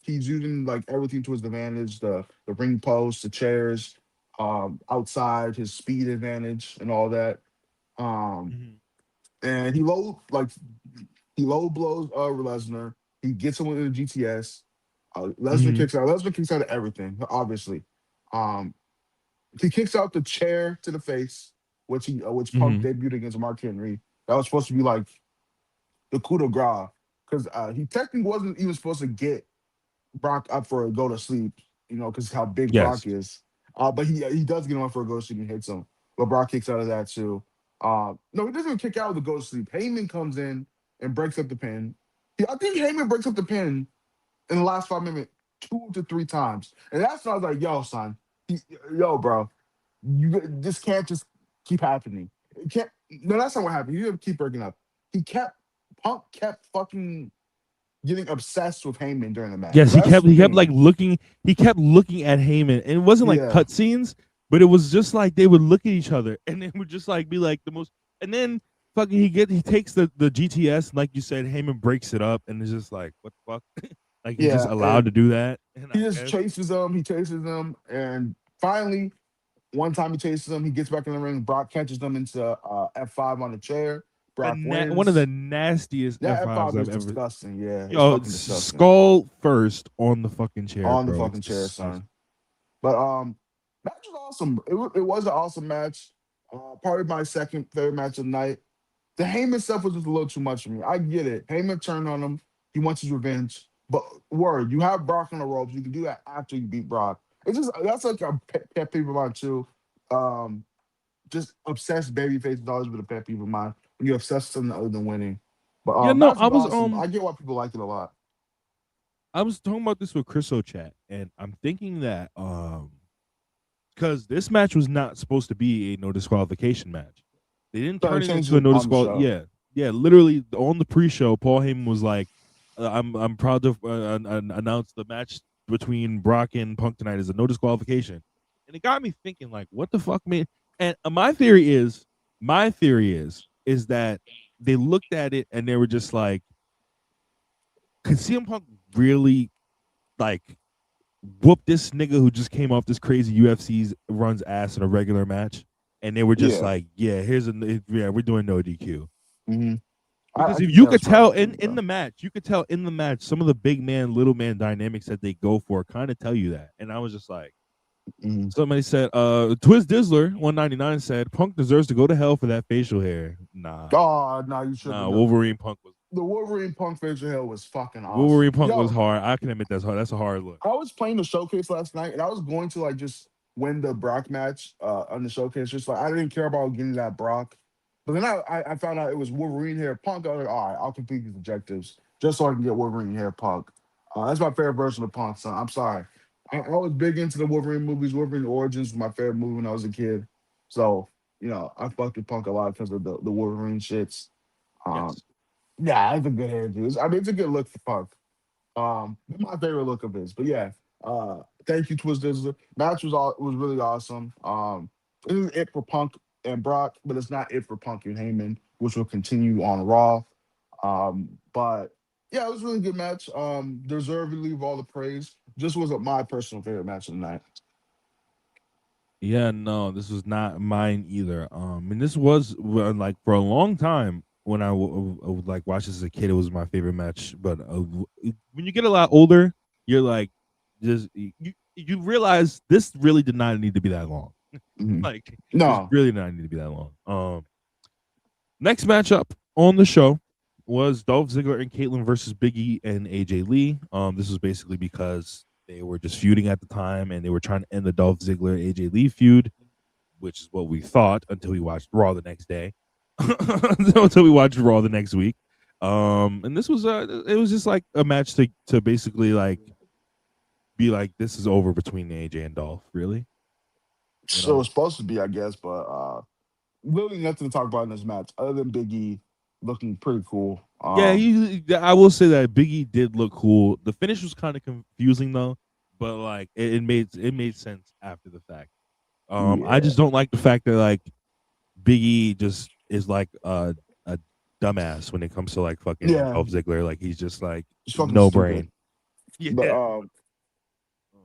He's using like everything to his advantage, the ring post, the chairs, outside, his speed advantage and all that. And he low blows Lesnar. He gets him with the GTS. Lesnar kicks out. Lesnar kicks out of everything, obviously. He kicks out the chair to the face, which Punk debuted against Mark Henry. That was supposed to be like the coup de grace, because he technically wasn't even supposed to get Brock up for a go to sleep, because how big Brock is. But he does get him up for a go to sleep and hits him. But Brock kicks out of that too. No, he doesn't even kick out of the go to sleep. Heyman comes in and breaks up the pin. I think Heyman breaks up the pin in the last 5 minutes 2 to 3 times. And that's when I was like, yo, son, bro, this can't just keep happening. It can't. No, that's not what happened. You have to keep breaking up. Punk kept fucking getting obsessed with Heyman during the match. Yes, he kept looking at Heyman. And it wasn't like cutscenes, but it was just like they would look at each other and it would just like be like the most, and then fucking he takes the GTS, and like you said, Heyman breaks it up, and it's just like, what the fuck? Like he's just allowed to do that. And he just chases them, and finally, one time he chases them, he gets back in the ring. Brock catches them into F5 on the chair. Brock wins. One of the nastiest F5 is disgusting. Yeah, yo, skull first on the fucking chair. The fucking chair, son. But Match was awesome. It was an awesome match. Probably my second favorite match of the night. The Heyman stuff was just a little too much for me. I get it. Heyman turned on him. He wants his revenge. But word, you have Brock on the ropes. You can do that after you beat Brock. It's just that's like a pet peeve of mine too. Um, just obsessed babyface is always been a pet peeve of mine. When you're obsessed with something other than winning. But Yeah, no, match was awesome. I get why people like it a lot. I was talking about this with Chriso chat, and I'm thinking that because this match was not supposed to be a no disqualification match. They didn't So turn they it changed into a it no on the disqualification. show. Yeah, literally on the pre-show, Paul Heyman was like, "I'm proud to announce the match between Brock and Punk tonight is a no disqualification," and it got me thinking, like, what the fuck, man? And my theory is that they looked at it and they were just like, could CM Punk really like whoop this nigga who just came off this crazy UFC runs ass in a regular match? And they were just Yeah. like, yeah, we're doing no DQ. Mm-hmm. Because if you could tell in the match, some of the big man, little man dynamics that they go for kind of tell you that. And I was just like, somebody said, Twiz Dizzler 199 said Punk deserves to go to hell for that facial hair. Nah. Oh, no, you should. Nah, Wolverine Punk was. The Wolverine Punk facial hair was fucking awesome. Wolverine Punk was hard. I can admit that's hard. That's a hard look. I was playing the showcase last night, and I was going to like just win the Brock match on the showcase. Just like I didn't care about getting that Brock, but then I found out it was Wolverine hair Punk. I was like, all right, I'll complete these objectives just so I can get Wolverine hair Punk. That's my favorite version of Punk, son. I'm sorry. I was big into the Wolverine movies. Wolverine Origins was my favorite movie when I was a kid. So, I fucked with Punk a lot because of the Wolverine shits. Yes. Yeah, it's a good hairdo. I mean, it's a good look for Punk. My favorite look of his. But yeah, thank you, Twiz. Match was really awesome. This is it for Punk and Brock, but it's not it for Punk and Heyman, which will continue on Raw. But yeah, it was a really good match. Deservedly of all the praise. Just wasn't my personal favorite match of the night. Yeah, no, this was not mine either. And this was like for a long time when I would like watch this as a kid, it was my favorite match. But when you get a lot older, you're like, just you realize this really did not need to be that long. Like, no, this really did not need to be that long. Next matchup on the show was Dolph Ziggler and Caitlyn versus Big E and AJ Lee. This was basically because they were just feuding at the time, and they were trying to end the Dolph Ziggler AJ Lee feud, which is what we thought until we watched Raw the next day. Until we watched Raw the next week. And this was it was just like a match to basically like be like, this is over between AJ and Dolph, really. So it's supposed to be, I guess, but really nothing to talk about in this match other than Big E looking pretty cool. I will say that Big E did look cool. The finish was kind of confusing though, but like it made sense after the fact. I just don't like the fact that like Big E just is like a dumbass when it comes to like fucking Dolph Ziggler. Like he's just like no brain. Yeah. But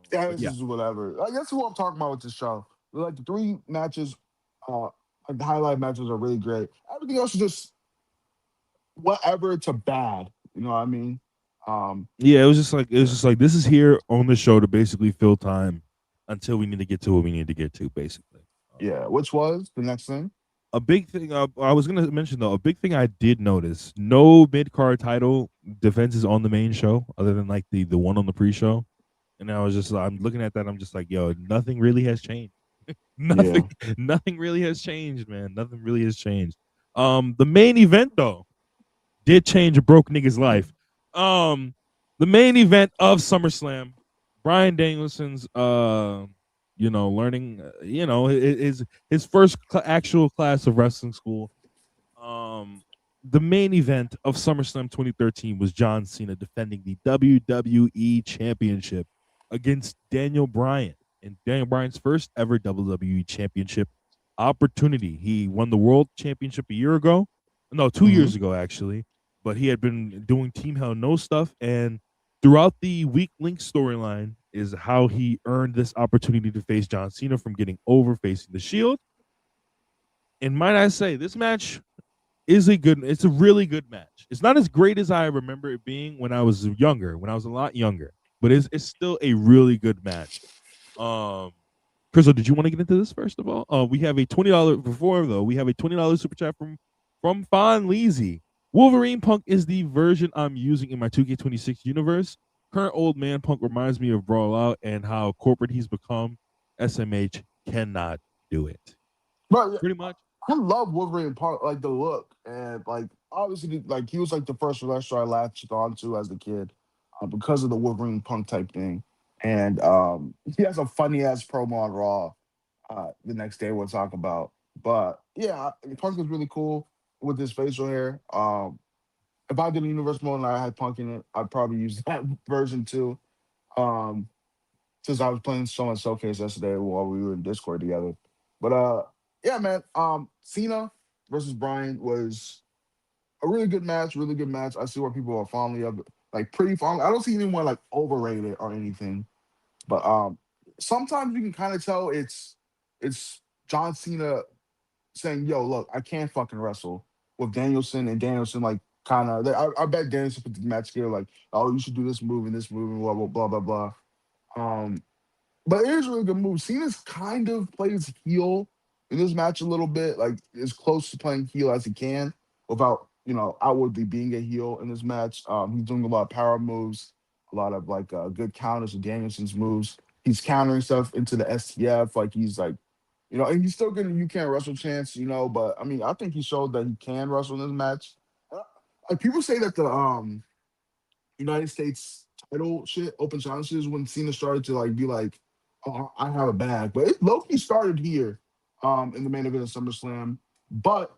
this is whatever. I guess what I'm talking about with this show. Like the 3 matches, the highlight matches are really great. Everything else is just whatever to bad. You know what I mean? It was just like this is here on the show to basically fill time until we need to get to what we need to get to, basically. Which was the next thing. A big thing I was gonna mention though, a big thing I did notice: no mid-card title defenses on the main show, other than like the one on the pre-show. And I was just, I'm looking at that, I'm just like, yo, nothing really has changed. Nothing really has changed, man. Nothing really has changed. The main event though did change a broke nigga's life. The main event of SummerSlam, Bryan Danielson's learning, his first actual class of wrestling school. The main event of SummerSlam 2013 was John Cena defending the WWE Championship against Daniel Bryan, and Daniel Bryan's first ever WWE Championship opportunity. He won the World Championship 2 years ago actually, but he had been doing Team Hell No stuff, and throughout the Weak Link storyline is how he earned this opportunity to face John Cena from getting over facing the Shield. And might I say, this match it's a really good match. It's not as great as I remember it being when I was a lot younger, but it's still a really good match. Chriso, did you want to get into this first of all? We have a $20 before though. We have a $20 super chat from Fon Leezy. Wolverine Punk is the version I'm using in my 2K26 universe. Current old man Punk reminds me of Brawl Out and how corporate he's become. SMH cannot do it. But Pretty much. I love Wolverine part, like the look, and like obviously, like he was like the first wrestler I latched onto as a kid, because of the Wolverine Punk type thing, and he has a funny ass promo on Raw. The next day we'll talk about, but yeah, Punk is really cool with his facial hair. If I did a universe mode and I had Punk in it, I'd probably use that version too. Um, since I was playing so much Showcase yesterday while we were in Discord together. But yeah, man. Cena versus Bryan was a really good match. Really good match. I see where people are fondly of it, like pretty fondly. I don't see anyone like overrated or anything. But sometimes you can kind of tell it's John Cena saying, "Yo, look, I can't fucking wrestle," with Danielson, and Danielson like kind of. I bet Danielson put the match together like, "Oh, you should do this move, and blah blah blah blah blah." Um, but it is a really good move. Cena's kind of plays heel in this match a little bit, like as close to playing heel as he can without, outwardly being a heel in this match. He's doing a lot of power moves, a lot of like good counters to Danielson's moves. He's countering stuff into the STF, like he's like, and he's still getting you can't wrestle chance, but I mean, I think he showed that he can wrestle in this match. Like people say that the United States title shit, open challenges, when Cena started to like be like, "Oh, I have a bag," but it Loki started here, in the main event of SummerSlam. But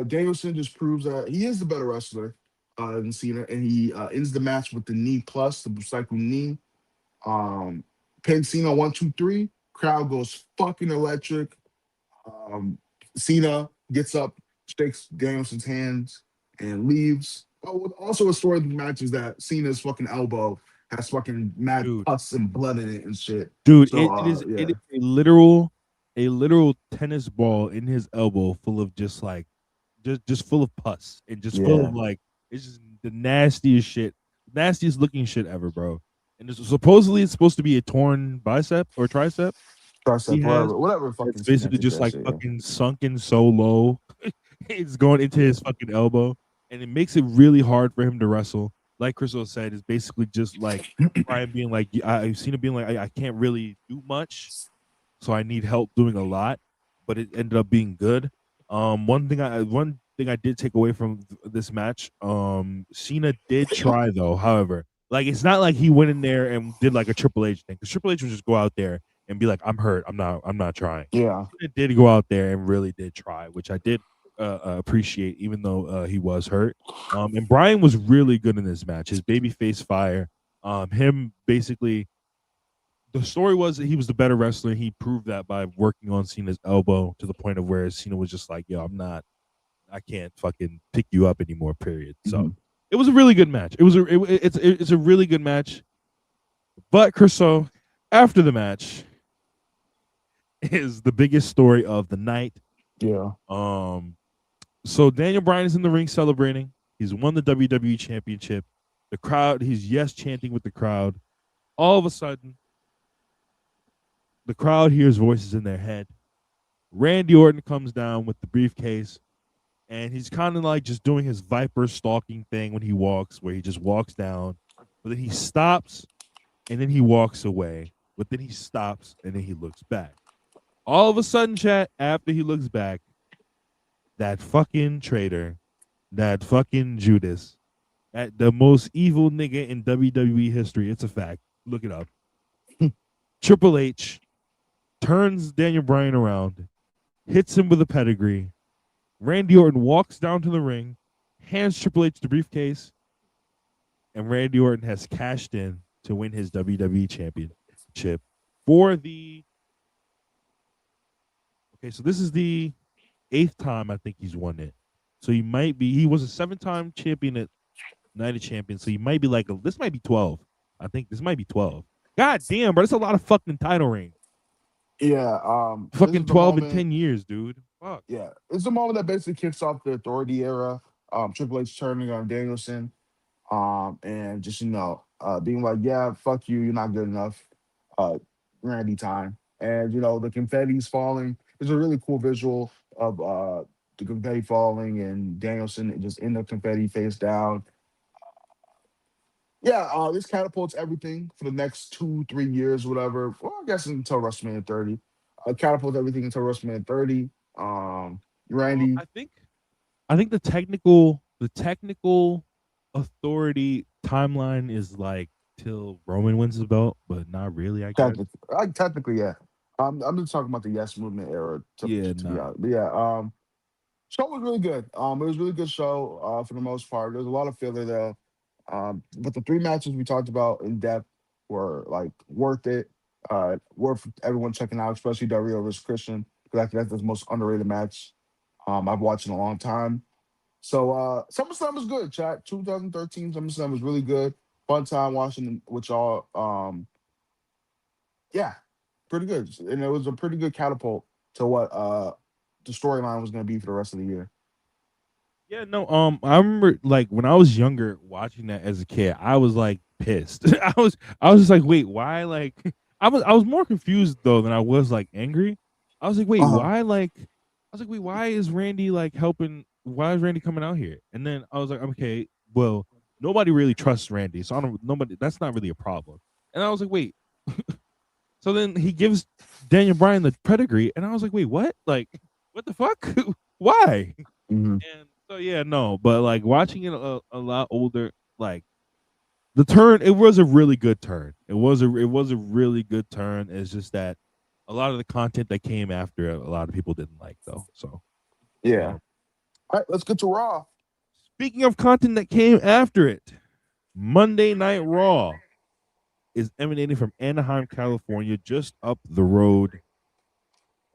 Danielson just proves that he is the better wrestler than Cena, and he ends the match with the knee plus the recycled knee. Um, Pin Cena 1, 2, 3. Crowd goes fucking electric. Um, Cena gets up, shakes Danielson's hands, and leaves. Oh, also a story of the match is that Cena's fucking elbow has fucking mad Dude. pus and blood in it and shit. Dude, So it yeah, is a literal tennis ball in his elbow full of just like just full of pus and just full yeah, of like it's just the nastiest shit, nastiest looking shit ever, bro. And supposedly it's supposed to be a torn bicep or tricep he tricep, has. whatever It's fucking Cena basically thinks just that like shit. Yeah, fucking sunken so low. It's going into yeah, his fucking elbow. And it makes it really hard for him to wrestle. Like Crystal said, is basically just like Brian being like, I've seen him being like, I can't really do much, so I need help doing a lot. But it ended up being good. One thing I did take away from this match, Cena did try though. However, like it's not like he went in there and did like a Triple H thing. Because Triple H would just go out there and be like, I'm hurt. I'm not trying. yeah. Cena did go out there and really did try, which I did appreciate, even though he was hurt. And Brian was really good in this match. His babyface fire, him basically. The story was that he was the better wrestler. He proved that by working on Cena's elbow to the point of where Cena was just like, "Yo, I can't fucking pick you up anymore." Period. So Mhm. it was a really good match. It's a really good match. But Curso, after the match, is the biggest story of the night. Yeah. Um, so Daniel Bryan is in the ring celebrating. He's won the WWE Championship. The crowd, he's yes chanting with the crowd. All of a sudden, the crowd hears voices in their head. Randy Orton comes down with the briefcase, and he's kind of like just doing his Viper stalking thing when he walks, where he just walks down, but then he stops, and then he walks away, but then he stops, and then he looks back. All of a sudden, chat, after he looks back, that fucking traitor, that fucking Judas, that the most evil nigga in WWE history, it's a fact. Look it up. Triple H turns Daniel Bryan around, hits him with a pedigree. Randy Orton walks down to the ring, hands Triple H the briefcase, and Randy Orton has cashed in to win his WWE Championship for the. Okay, so this is the 8th time I think he's won it. So he was a 7-time champion at United Champion. So he might be like, this might be 12. I think this might be 12. God damn, bro, that's a lot of fucking title reign. Yeah. This Fucking is the 12 and moment. 10 years, dude. Fuck. Yeah, it's the moment that basically kicks off the Authority era. Triple H turning on Danielson, and just being like, "Yeah, fuck you, you're not good enough." Randy time. and the confetti's falling. There's a really cool visual of the confetti falling and Danielson just in the confetti face down. Yeah, this catapults everything for the next 2, 3 years, whatever. Well, I guess until WrestleMania 30. Catapults everything until WrestleMania 30. Randy, I think the technical authority timeline is like till Roman wins the belt, but not really, I guess. technically, yeah. I'm just talking about the Yes Movement era, Yeah, to be nah. honest. But yeah, show was really good. It was a really good show for the most part. There's a lot of filler there. But the three matches we talked about in depth were like worth it. Worth everyone checking out, especially Del Rio versus Christian, because I think that's the most underrated match I've watched in a long time. So SummerSlam was good, chat. 2013 SummerSlam was really good. Fun time watching with y'all. Yeah, pretty good. And it was a pretty good catapult to what the storyline was gonna be for the rest of the year. Yeah, no. I remember like when I was younger watching that as a kid, I was like pissed. I was just like, wait, why? Like, I was more confused though than I was like angry. I was like, wait, Uh-huh. why? Like, I was like, wait, why is Randy like helping? Why is Randy coming out here? And then I was like, okay, well, nobody really trusts Randy, so I don't. Nobody. That's not really a problem. And I was like, wait. So then he gives Daniel Bryan the pedigree, and I was like, wait, what? Like, what the fuck? Why? Hmm. And so yeah, no, but like watching it a lot older, like the turn, it was a really good turn. It was a really good turn. It's just that a lot of the content that came after it, a lot of people didn't like though. So Yeah. um, All right, let's get to Raw. speaking of content that came after it, Monday Night Raw is emanating from Anaheim, California, just up the road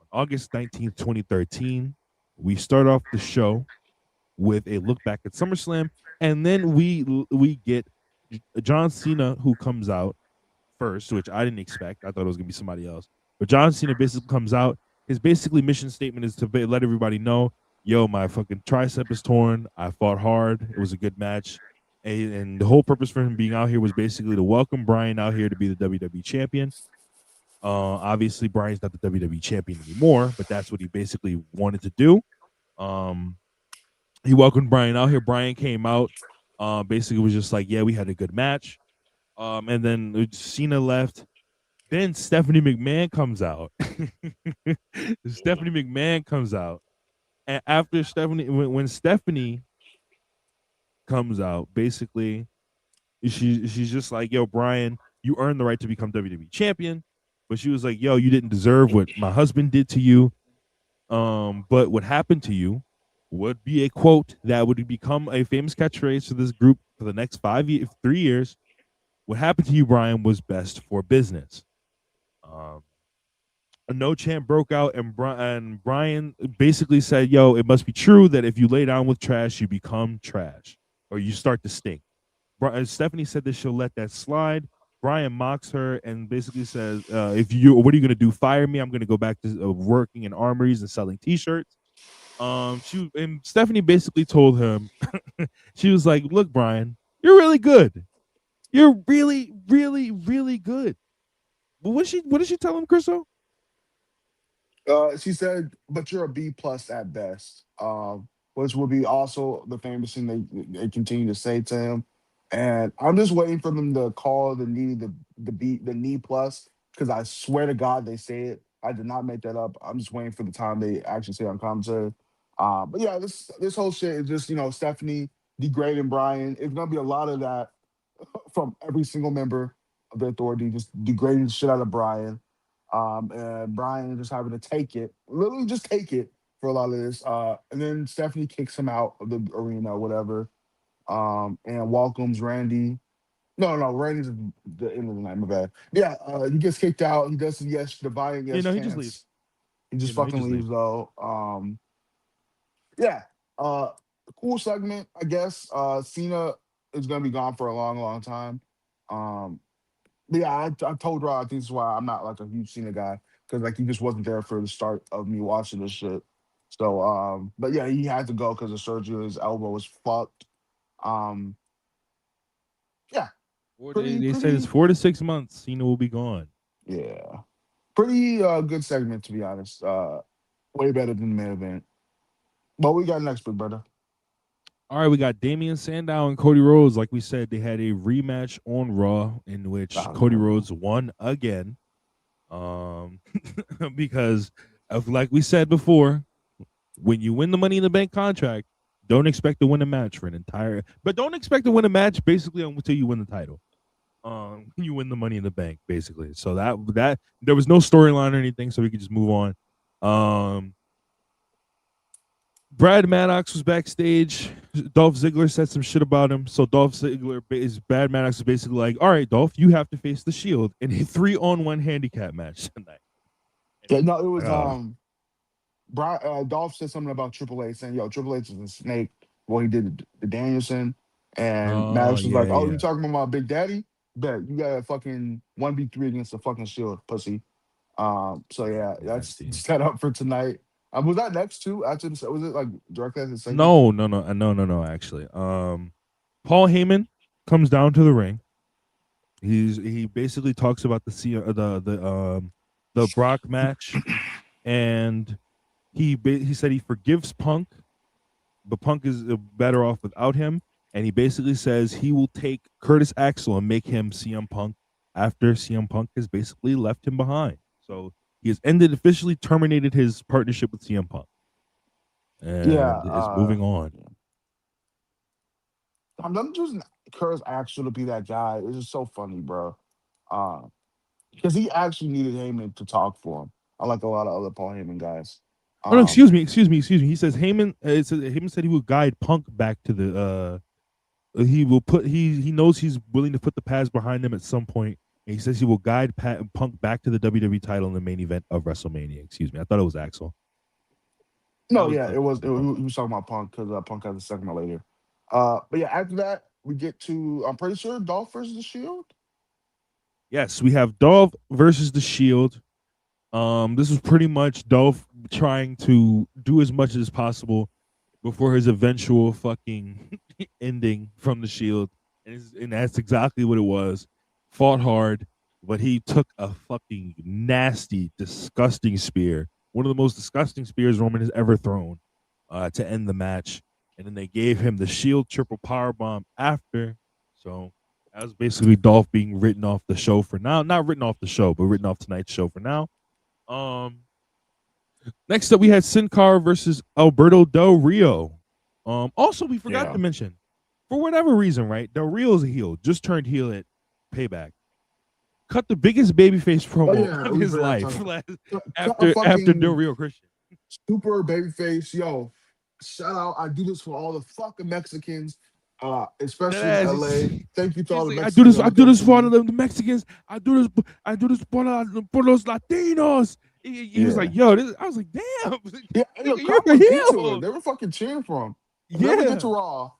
on August 19th, 2013. We start off the show with a look back at SummerSlam, and then we get John Cena who comes out first, which I didn't expect. I thought it was gonna be somebody else, but John Cena basically comes out. His basically mission statement is to let everybody know, yo, my fucking tricep is torn. I fought hard. It was a good match. And the whole purpose for him being out here was basically to welcome Bryan out here to be the WWE champion. Obviously, Bryan's not the WWE champion anymore, but that's what he basically wanted to do. Um, he welcomed Bryan out here. Bryan came out, basically was just like, yeah, we had a good match. And then Cena left. Then Stephanie McMahon comes out. Stephanie McMahon comes out. And after Stephanie, when Stephanie comes out, basically, she's just like, yo, Bryan, you earned the right to become WWE champion. But she was like, yo, you didn't deserve what my husband did to you. But what happened to you would be a quote that would become a famous catchphrase for this group for the next 5 years, 3 years. What happened to you, Bryan, was best for business. Um, a no chant broke out, and Bryan basically said, "Yo, it must be true that if you lay down with trash, you become trash, or you start to stink." Stephanie said that she'll let that slide. Bryan mocks her and basically says, "If you, what are you going to do? Fire me? I'm going to go back to working in armories and selling T-shirts." And Stephanie basically told him, she was like, "Look, Bryan, you're really good. You're really, really, really good." But what did she tell him, Chriso? She said, "But you're a B plus at best," which would be also the famous thing they continue to say to him. And I'm just waiting for them to call the knee plus, because I swear to God they say it. I did not make that up. I'm just waiting for the time they actually say it on commentary. But yeah, this whole shit is just Stephanie degrading Bryan. It's gonna be a lot of that from every single member of the authority, just degrading the shit out of Bryan. And Bryan just having to take it, literally just take it for a lot of this. And then Stephanie kicks him out of the arena or whatever, and welcomes Randy. No, no, Randy's at the end of the night, my bad. Yeah, he gets kicked out. He does the yes, divine You yes know, he just leaves. chance. He just You know, he fucking just leaves leaves. though. Yeah, cool segment, I guess. Cena is gonna be gone for a long, long time. Um, but yeah, I told Rod, I think this is why I'm not like a huge Cena guy, because like he just wasn't there for the start of me watching this shit. So, but yeah, he had to go because of surgery. His elbow was fucked. Um, yeah, Or they, pretty, they said it's pretty, 4 to 6 months. Cena will be gone. yeah. Pretty good segment, to be honest. Way better than the main event. What we got next, big brother? All right, we got Damien Sandow and Cody Rhodes. Like we said, they had a rematch on Raw in which Oh, Cody no. Rhodes won again. Um, because of, like we said before, when you win the Money in the Bank contract, don't expect to win a match for an entire. But don't expect to win a match basically until you win the title. You win the Money in the Bank basically. So that there was no storyline or anything, so we could just move on. Brad Maddox was backstage. Dolph Ziggler said some shit about him. So Dolph Ziggler is Brad Maddox is basically like, all right, Dolph, you have to face the Shield in a 3-on-1 handicap match tonight. Yeah, no, it was Dolph said something about Triple H saying, "Yo, Triple H is a snake." Well, he did the Danielson, and Oh Maddox was like, "Oh, yeah. you talking about my Big Daddy? Bet you got a fucking 1v3 against the fucking Shield, pussy." So yeah, that's Nasty. set up for tonight. Was that next too? After the was it like directly after the segment? No. Actually, Paul Heyman comes down to the ring. He basically talks about the Brock match, and he said he forgives Punk, but Punk is better off without him. And he basically says he will take Curtis Axel and make him CM Punk after CM Punk has basically left him behind. So he has officially terminated his partnership with CM Punk Yeah, and is moving on. I'm just Curtis Axel to be that guy. It's just so funny, bro. Because he actually needed Heyman to talk for him, unlike a lot of other Paul Heyman guys. Oh no, Um, excuse me. He says Heyman. Heyman said he would guide Punk back to the. He will put. He knows he's willing to put the past behind him at some point. And he says he will guide Punk back to the WWE title in the main event of WrestleMania. Excuse me, I thought it was Axel. That no, was yeah, the it was. Punk. He was talking about Punk because Punk has a segment later. But yeah, after that we get to. I'm pretty sure Dolph versus the Shield. Yes, we have Dolph versus the Shield. This was pretty much Dolph trying to do as much as possible before his eventual fucking ending from the Shield, and that's exactly what it was. Fought hard, but he took a fucking nasty, disgusting spear, one of the most disgusting spears Roman has ever thrown, to end the match. And then they gave him the Shield triple power bomb after. So that was basically Dolph being written off the show for now. Not written off the show, but written off tonight's show for now. Um, Next up, we had Sin Cara versus Alberto Del Rio. Also, we forgot Yeah. to mention, for whatever reason, right? Del Rio's a heel, just turned heel at Payback. Cut the biggest babyface Oh promo yeah, of we his forgot to life talk about after Del Rio Christian. super babyface. Yo, shout out! I do this for all the fucking Mexicans, especially in LA. Thank you to all He's the like, Mexicans that I look do up this to for all me. of the Mexicans. I do this por los Latinos. He was Yeah, like, yo, I was like, damn, yeah. And the nigga, you're crowd a was into it. heel. They were fucking cheering for him. And then we get Yeah. to Raw,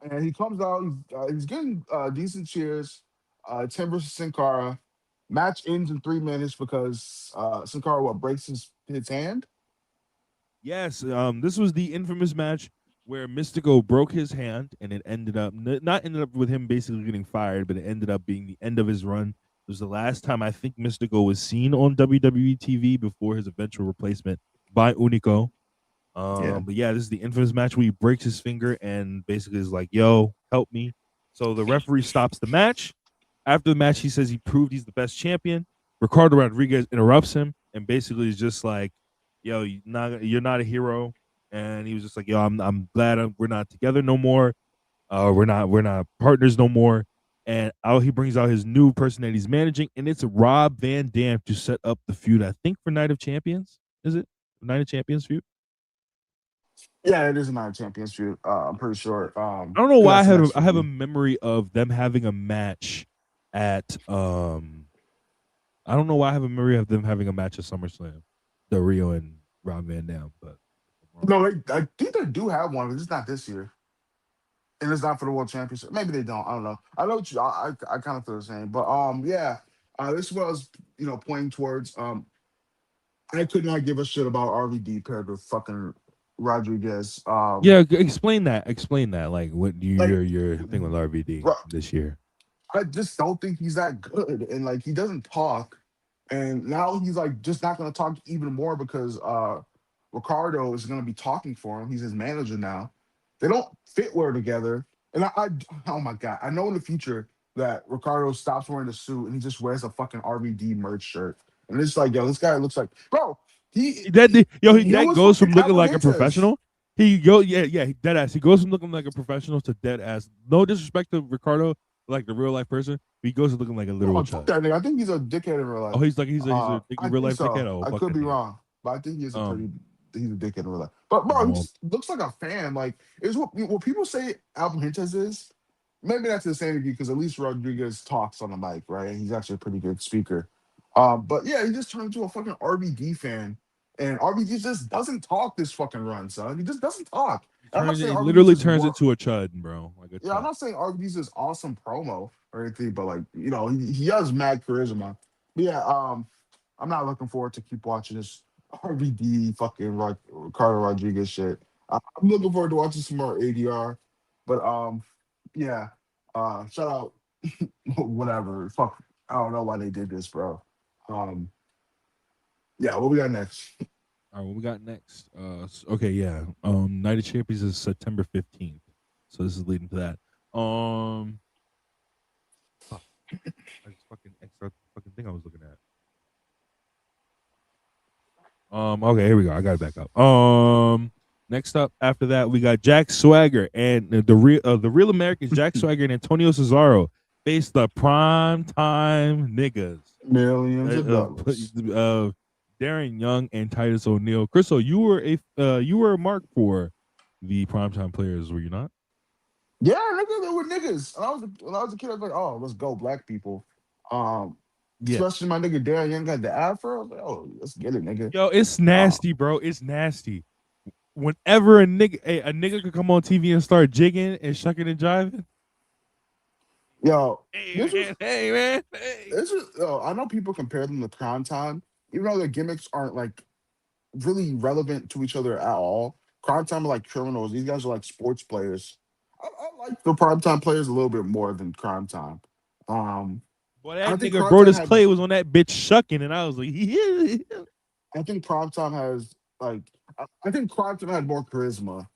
and he comes out. He's getting decent cheers. 10 versus Sin Cara. Match ends in 3 minutes because Sin Cara breaks his hand. Yes, this was the infamous match where Mystico broke his hand, and it ended up not ended up with him basically getting fired, but it ended up being the end of his run. It was the last time I think Mystico was seen on WWE TV before his eventual replacement by Unico. Yeah. But yeah, this is the infamous match where he breaks his finger and basically is like, "Yo, help me." So the referee stops the match. After the match, he says he proved he's the best champion. Ricardo Rodriguez interrupts him and basically is just like, "Yo, you're not a hero." And he was just like, "Yo, I'm glad we're not together no more. We're not partners no more." And out he brings out his new person that he's managing, and it's Rob Van Dam to set up the feud. I think for Night of Champions, is it Night of Champions feud? Yeah, it is a nine champions feud. I'm pretty sure. I don't know 'Cause why that's the next I have a feud. memory of them having a match at I don't know why I have a memory of them having a match at SummerSlam, Del Rio and Rob Van Dam, but No, I think they do have one, but it's not this year, and it's not for the world championship. Maybe they don't. I don't know. I know. I kind of feel the same, but yeah. This was pointing towards. I could not give a shit about RVD paired with fucking Rodriguez. yeah, explain that. Explain that. Like, what do Like, your thing with RVD bro, this year? I just don't think he's that good, and like he doesn't talk. And now he's like just not going to talk even more because Ricardo is going to be talking for him. He's his manager now. They don't fit well together. And oh my god, I know in the future that Ricardo stops wearing a suit and he just wears a fucking RVD merch shirt. And it's like, yo, this guy looks like, bro. That was goes fucking from looking like a Alvarez. professional. Dead ass. He goes from looking like a professional to dead ass. No disrespect to Ricardo, like the real life person, but he goes to looking like a literal Oh, fuck chud. that nigga. I think he's a dickhead in real Oh, life. he's a I real think life dickhead. so. Oh, I fuck could that be nigga. wrong, but I think Um, he's a dickhead in real life. But bro, well, looks like a fan. Like is what people say Album Hintes is. Maybe that's the same degree because at least Rodriguez talks on the mic, right? He's actually a pretty good speaker. But yeah, he just turned into a fucking RBD fan, and RBD just doesn't talk this fucking run, son. He just doesn't talk. I'm not saying it RBD's literally is turns work. into a chud, bro. Like a Yeah, I'm chud. not saying RBD's is awesome promo or anything, but like he has mad charisma. But yeah, I'm not looking forward to keep watching this RVD fucking Ricardo Rodriguez shit. I'm looking forward to watching some more ADR. But yeah. Shout out whatever. Fuck. I don't know why they did this, bro. Um, yeah, what we got next? All right, what we got next? Okay, yeah. Night of Champions is September 15th, so this is leading to that. Fuck, I just fucking extra fucking thing I was looking at. Okay, here we go. I got it back up. Next up after that, we got Jack Swagger and the real Americans, Jack Swagger and Antonio Cesaro face the prime time niggas. Millions of Uh, dollars. Darren Young and Titus O'Neil. Chriso, you were a mark for the primetime players, were you not? Yeah, nigga, they were niggas. When I was a kid, I was like, oh, let's go, black people. Um, Yeah. Especially my nigga Darren Young got the afro. I was like, oh, let's get it, nigga. Yo, it's Uh, nasty, bro. It's nasty. Whenever a nigga could come on TV and start jigging and shucking and jiving. yo, Hey this was man, hey man, hey. this is. Yo, I know people compare them to Prime Time, even though their gimmicks aren't like really relevant to each other at all. Prime Time are like criminals. These guys are like sports players. I like the Prime Time players a little bit more than Crime Time. Um, Boy, I that think nigga Prime Time Brodus had Clay was on that bitch shucking, and I was like, yeah. I think Prime Time has like I think Prime Time had more charisma,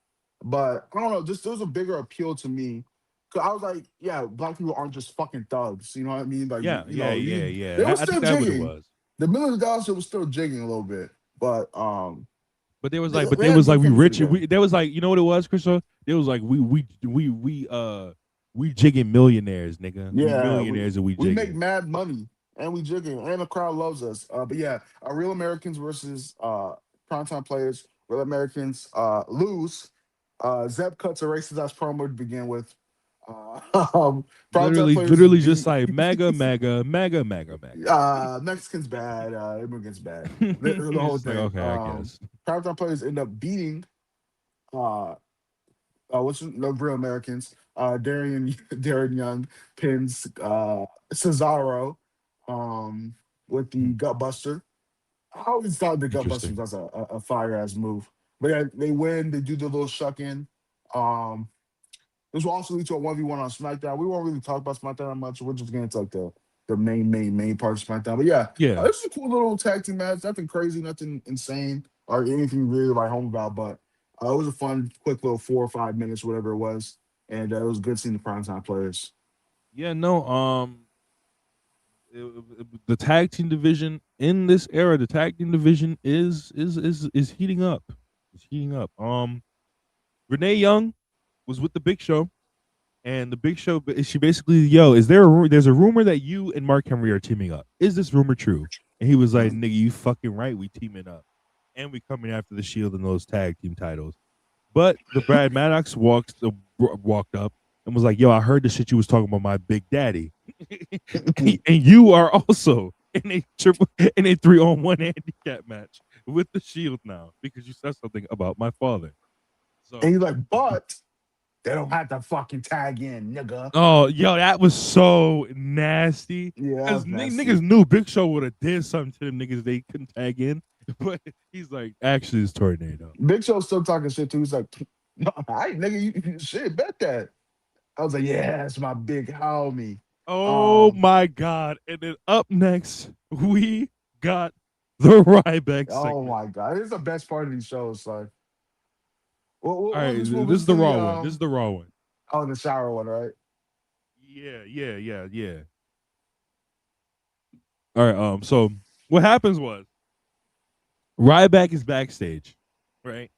but I don't know. Just there was a bigger appeal to me. Cause I was like, yeah, black people aren't just fucking thugs. You know what I mean? Like, Yeah, yeah, yeah, they yeah. were I think still that's what it jigging. was. The $1 million shit was still jigging a little bit, but But there was they, like, they had good we chemistry rich. together. There was like, you know what it was, Chriso? There was like we jigging millionaires, nigga. We Yeah, millionaires and we we make jigging. mad money and we jigging and the crowd loves us. But yeah, Real Americans versus primetime players. Real Americans lose. Zeb cuts a racist ass promo to begin with. Primetime players Literally just beat like mega, mega, mega, mega, mega. Mexicans bad, immigrants bad. The It's whole just like, thing. okay, I guess. Primetime players end up beating uh the Real Americans. Darren Young pins Cesaro with the gut buster. I always thought the gut buster Interesting. was a fire ass move. But yeah, they win, they do the little shucking. Um this will also lead to a 1v1 on SmackDown. We won't really talk about SmackDown that much. We're just getting to like the main part of SmackDown. But yeah, Yeah. this is a cool little tag team match. Nothing crazy, nothing insane, or anything really to write home about. But it was a fun, quick little 4 or 5 minutes, whatever it was, and it was good seeing the primetime players. Yeah, no, the tag team division in this era, the tag team division is heating up. It's heating up. Renee Young was with the Big Show, and the Big Show, she basically, yo, there's a rumor that you and Mark Henry are teaming up. Is this rumor true? And he was like, nigga, you fucking right, we teaming up, and we coming after the Shield and those tag team titles. But the Brad Maddox walked up and was like, yo, I heard the shit you was talking about my big daddy. And you are also in a 3-on-1 handicap match with the Shield now because you said something about my father. So And he's like, but they don't have to fucking tag in, nigga. oh, yo, that was so nasty. Yeah, Because that's nasty. niggas knew Big Show would have did something to them niggas they couldn't tag in. But he's like, actually, it's Tornado. Big Show's still talking shit too. He's like, no, I nigga, you shit, bet that. I was like, yeah, that's my big homie. Oh my God. And then up next, we got the Ryback Oh segment. my god, it's the best part of these shows, son. All right, this is the Raw one. This is the Raw one. Oh, the shower one, right? Yeah. All right, so what happens was Ryback is backstage, right?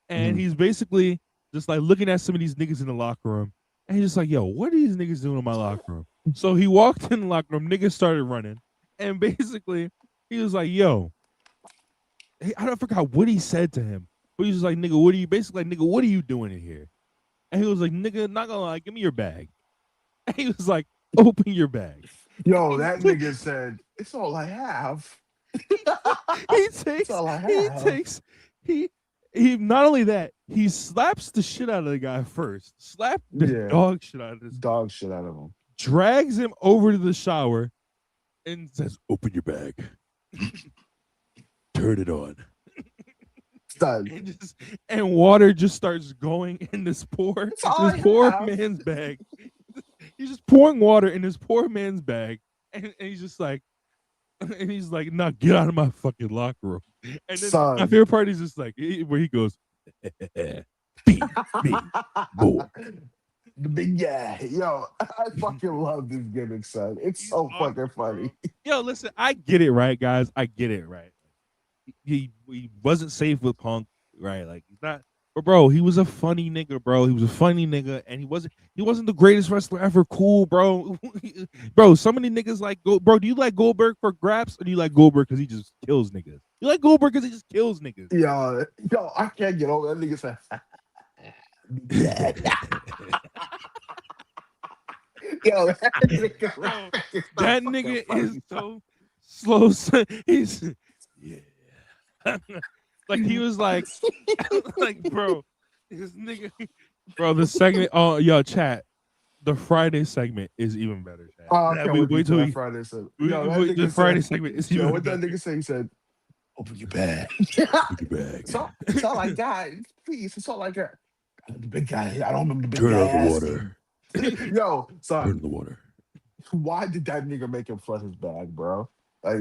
And he's basically just like looking at some of these niggas in the locker room. And he's just like, yo, what are these niggas doing in my locker room? So he walked in the locker room, niggas started running. And basically, he was like, yo, I forgot what he said to him. But he was like, nigga, what are you doing in here? And he was like, nigga, not gonna lie, give me your bag. And he was like, open your bag. Yo, that nigga said, it's all I have. He not only that, he slaps the shit out of the guy first. Slapped the dog shit out of him. Drags him over to the shower and says, open your bag. Turn it on. And water just starts going in this poor man's bag. He's just pouring water in this poor man's bag. And he's just like, nah, get out of my fucking locker room. And then my favorite part is just like where he goes, beat me more. The big guy. Yo, I fucking love this gimmick, son. It's so fucking funny. Yo, listen, I get it, right, guys? I get it, right? He wasn't safe with Punk, right? Like he's not. But bro, he was a funny nigga, bro. He was a funny nigga, and he wasn't the greatest wrestler ever. Cool, bro. Bro, so many niggas like bro. Do you like Goldberg for graps, or do you like Goldberg because he just kills niggas? You like Goldberg because he just kills niggas? Yo, I can't get over that nigga say. Yo, that nigga is so slow. He's like he was like bro, this nigga, bro. The segment, oh yo, chat. The Friday segment is even better. Chat. Wait till Friday segment. The Friday segment is even. What that nigga say? He said, "Open your bag." Open your bag. It's all like that. Please, it's all like that. The big guy. I don't remember the big guy. Turn on the water. Yo, son. Turn the water. Why did that nigga make him flood his bag, bro? Like,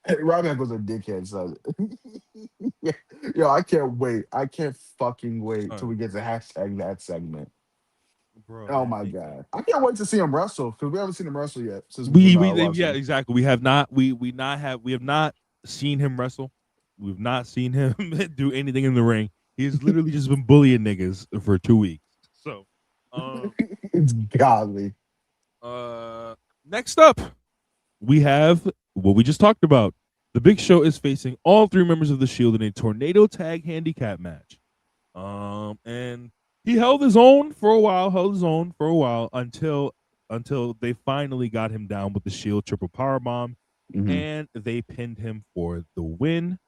Ryback was a dickhead, son. Yo, I can't wait. I can't fucking wait till we get to hashtag that segment. Bro, oh my god, I can't wait to see him wrestle because we haven't seen him wrestle yet. Since exactly. We have not seen him wrestle. We've not seen him do anything in the ring. He's literally just been bullying niggas for 2 weeks. So, it's godly. Next up, we have what we just talked about. The Big Show is facing all three members of the Shield in a tornado tag handicap match. And he held his own for a while until they finally got him down with the Shield triple powerbomb, and they pinned him for the win.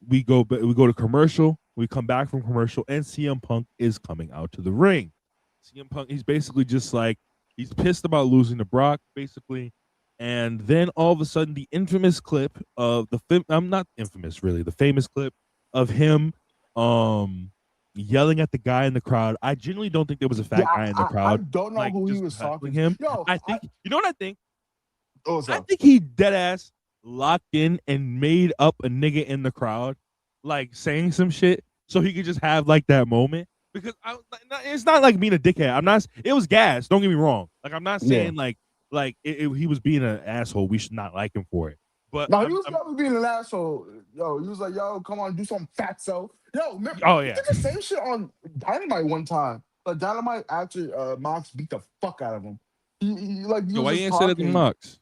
We go to commercial. We come back from commercial, and CM Punk is coming out to the ring. CM Punk, he's basically just like, he's pissed about losing to Brock, basically. And then all of a sudden, the infamous clip of the famous clip of him yelling at the guy in the crowd. I genuinely don't think there was a fat guy in the crowd. I don't know who he was talking to him. Yo, You know what I think? I think he dead ass locked in and made up a nigga in the crowd, like saying some shit so he could just have like that moment. Because it's not like being a dickhead. It was gas. Don't get me wrong. Like I'm not saying he was being an asshole. We should not like him for it. But no, he was probably being an asshole. Yo, he was like, "Yo, come on, do something, fatso." Yo, remember, he did the same shit on Dynamite one time. Like Dynamite, actually, Mox beat the fuck out of him. Why you ain't said it to Mox?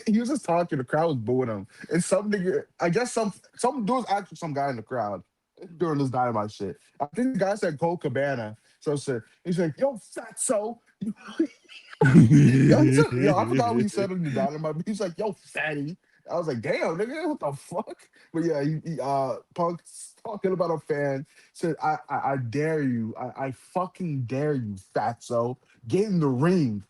He was just talking. The crowd was booing him, and some nigga, I guess there was actually some guy in the crowd during this Dynamite shit. I think the guy said Cole Cabana. So he's like, "Yo, fatso." Yo, I forgot what he said in the Dynamite, but he's like, "Yo, fatty." I was like, "Damn, nigga, what the fuck?" But yeah, he Punk talking about a fan said, "I dare you, I fucking dare you, fatso. Get in the ring.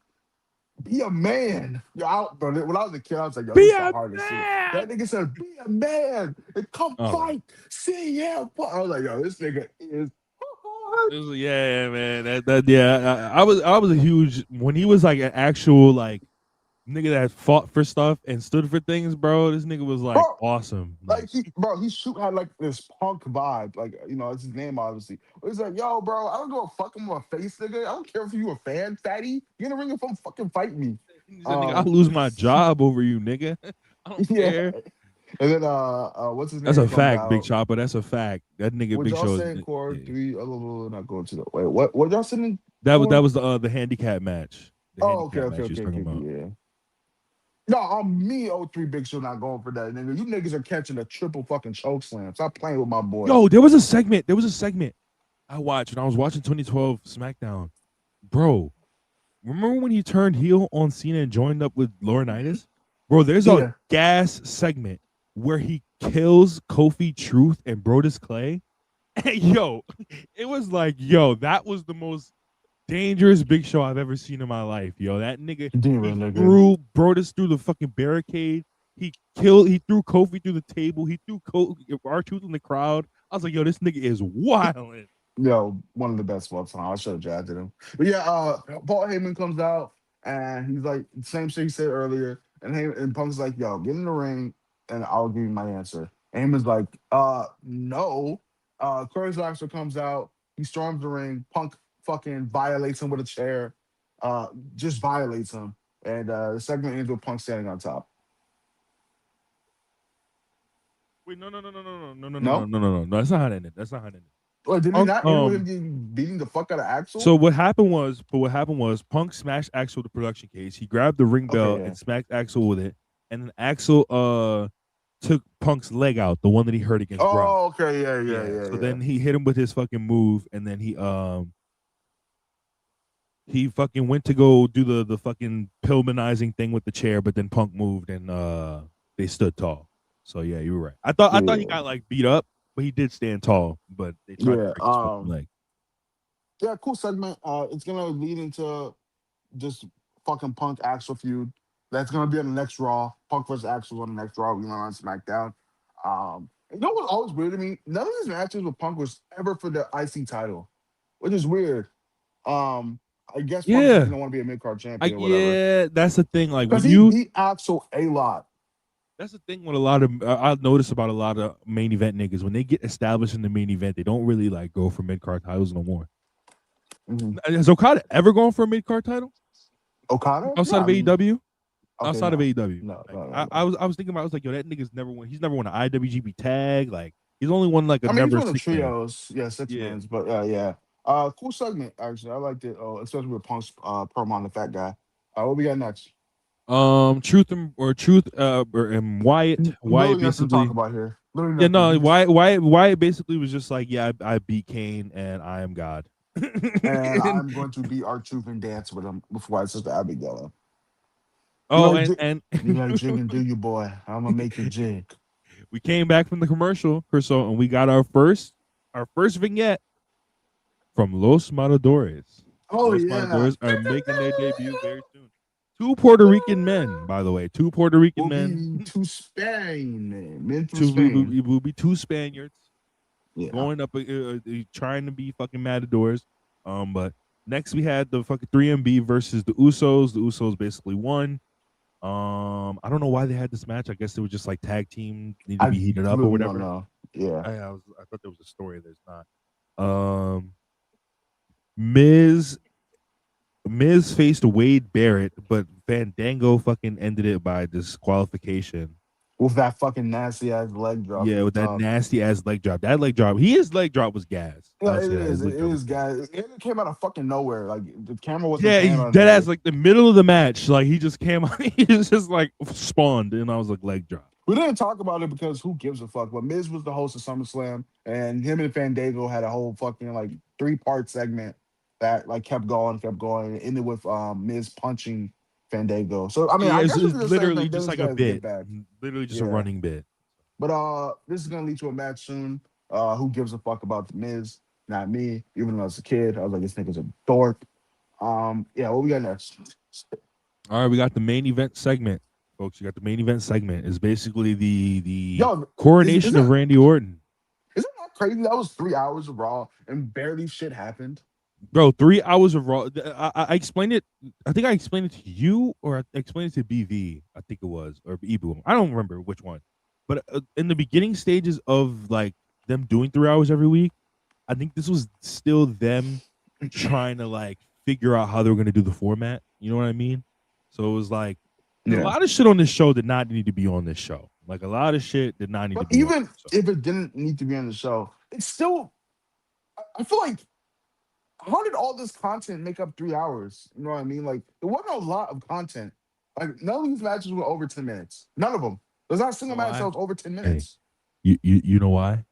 Be a man." Yo, bro, when I was a kid, I was like, "Yo, this is hard to see." That nigga said, "Be a man and come fight." See, yeah. I was like, "Yo, this nigga is." Yeah, man. I was a huge when he was like an actual like nigga that fought for stuff and stood for things, bro. This nigga was like Bro, awesome. like he had like this punk vibe, like it's his name obviously. But he's like, yo, bro, I don't give a fuck. I'm a face nigga. I don't care if you a fan, fatty. Get in the ring and fucking fight me. He said, nigga, I'll lose my job over you, nigga. I don't Yeah. care. And then what's his name? That's a comes fact, Big out. Chopper. That's a fact. That nigga What Big y'all Show saying, is Core? yeah. 3 not going to the wait. What y'all saying? That was the handicap match. The Oh, handicap okay, match you're talking about. yeah. No, on me, 03 Big Show not going for that, nigga. You niggas are catching a triple fucking choke slam. Stop playing with my boy. Yo, there was a segment I watched when I was watching 2012 SmackDown. Bro, remember when he turned heel on Cena and joined up with Laurinaitis? Bro, there's a gas segment where he kills Kofi Truth and Brodus Clay. And yo, it was like, that was the most dangerous Big Show I've ever seen in my life, yo. That nigga, threw Brodus through the fucking barricade. He threw Kofi through the table. He threw R-Truth in the crowd. I was like, yo, this nigga is wild. Yo, one of the best of all time. I should have drafted him. But yeah, Paul Heyman comes out and he's like, same shit he said earlier. And Punk's like, yo, get in the ring and I'll give you my answer. And Heyman's like, no. Curtis Axel comes out. He storms the ring. Punk fucking violates him with a chair. Just violates him. And the segment ends with Punk standing on top. Wait, no. That's not how it ended. That's not how it ended. Wait, did he not end with him beating the fuck out of Axel? So what happened was Punk smashed Axel with the production case. He grabbed the ring bell and smacked Axel with it, and then Axel took Punk's leg out, the one that he hurt against Brock. Oh, okay, yeah. So then he hit him with his fucking move, and then he fucking went to go do the fucking Pillmanizing thing with the chair, but then Punk moved and they stood tall. So yeah, you were right. I thought he got like beat up, but he did stand tall. But they tried to break his fucking leg. Yeah, cool segment. It's gonna lead into just fucking Punk Axel feud. That's gonna be on the next Raw. Punk versus Axel on the next Raw. We went on SmackDown. You know what's always weird to me? None of these matches with Punk was ever for the IC title, which is weird. I guess Punk doesn't want to be a mid-card champion or whatever. Yeah, that's the thing. Like when he beat Axel a lot. That's the thing with a lot of I've noticed about a lot of main event niggas. When they get established in the main event, they don't really like go for mid-card titles no more. Mm-hmm. Has Okada ever gone for a mid-card title? Okada? Outside of AEW? Okay, outside of AEW. No. I was thinking about, I was like, yo, that nigga's never won. He's never won an IWGP tag. Like he's only won like a he's won the trios. Yeah, 6 mans. But yeah. Cool segment, actually. I liked it, especially with Punk's promo on the fat guy. What we got next? Truth and Wyatt. Wyatt basically talk about here. Wyatt basically was just like, yeah, I beat Kane and I am God. And I'm going to beat R-Truth and dance with him before I sister Abigail. Oh, you gotta jig and do you, boy. I'm gonna make you jig. We came back from the commercial, Chriso, and we got our first vignette from Los Matadores. Matadores are making their debut very soon. 2 Puerto Rican men, by the way. 2 Puerto Rican men. 2 Spain men from Spain. Will be 2 Spaniards. Yeah. Going up, trying to be fucking Matadors. But next we had the fucking 3MB versus the Usos. The Usos basically won. I don't know why they had this match. I guess they were just like tag team, need to be heated up or whatever. No. Yeah. I thought there was a story. There's not. Miz faced Wade Barrett, but Fandango fucking ended it by disqualification. With that fucking nasty ass leg drop. Yeah, with that nasty ass leg drop. That leg drop, his leg drop was gas. Yeah, it is gas. It came out of fucking nowhere. Like the camera wasn't. Yeah, he's dead ass like the middle of the match. Like he just came out, he just like spawned, and I was like leg drop. We didn't talk about it because who gives a fuck? But Miz was the host of SummerSlam, and him and Fandango had a whole fucking like 3-part segment that like kept going, and ended with Miz punching Fandango. So I mean, I guess it's literally just like a bit, literally just a running bit. But this is gonna lead to a match soon. Who gives a fuck about the Miz? Not me. Even though I was a kid, I was like, this nigga's a dork. Yeah, what we got next? All right, we got the main event segment, folks. You got the main event segment. Is basically the coronation of Randy Orton. Isn't that crazy? That was 3 hours of Raw and barely shit happened. Bro, 3 hours of Raw. I explained it. I think I explained it to you, or I explained it to BV. I think it was, or Ebu. I don't remember which one. But in the beginning stages of like them doing 3 hours every week, I think this was still them trying to like figure out how they were going to do the format. You know what I mean? So it was like a Yeah. lot of shit on this show did not need to be on this show. Like a lot of shit did not need to But be on. even if it didn't need to be on the show, it's still. I feel like how did all this content make up 3 hours? You know what I mean? Like there wasn't a lot of content. Like none of these matches were over 10 minutes. None of them. There's not a single match that was over 10 Hey, minutes. you know why?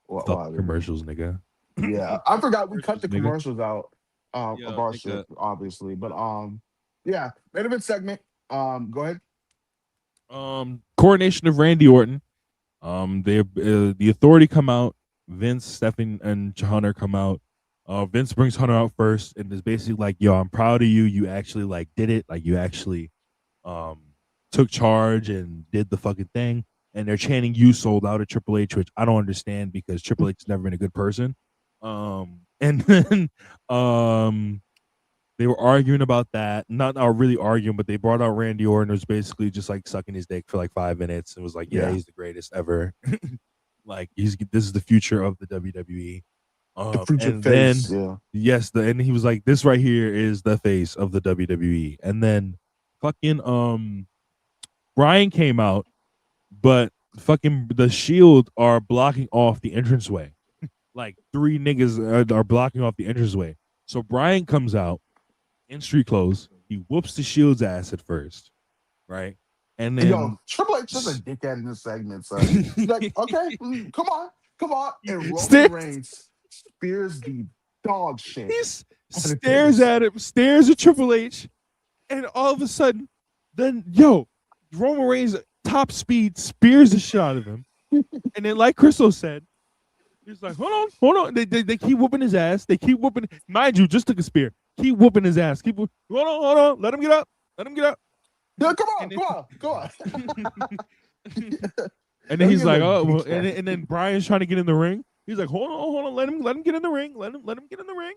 Fuck Why? commercials, nigga. Yeah, I forgot we cut the Nigga. commercials out of our shit, obviously. But yeah, main event segment. Go ahead. Coronation of Randy Orton. They the Authority come out. Vince, Stephen, and Hunter come out. Vince brings Hunter out first and is basically like, "Yo, I'm proud of you. You actually like did it. Like you actually took charge and did the fucking thing." And they're chanting, "You sold out" at Triple H, which I don't understand because Triple H has never been a good person. And then they were arguing about that. Not really arguing, but they brought out Randy Orton, who's basically just like sucking his dick for like 5 minutes and was like, "Yeah, he's the greatest ever." Like this is the future of the WWE. The future And face. then yes, and he was like, "This right here is the face of the WWE." And then fucking Brian came out, but fucking the Shield are blocking off the entranceway. Like 3 niggas are blocking off the entranceway. So Brian comes out in street clothes. He whoops the Shield's ass at first, right? And then Yo, Triple H is a dickhead in this segment, son. He's like, okay, come on. And Roman Reigns spears the dog shit. He stares at him, stares at Triple H, and all of a sudden, then Roman Reigns top speed spears the shit out of him. And then, like Chriso said, he's like, hold on. They keep whooping his ass. They keep whooping. Mind you, just took a spear. Keep whooping his ass. Hold on. Let him get up. Yeah, come on. And then he's like, oh, well, and then Brian's trying to get in the ring. He's like, hold on, let him get in the ring. Let him get in the ring.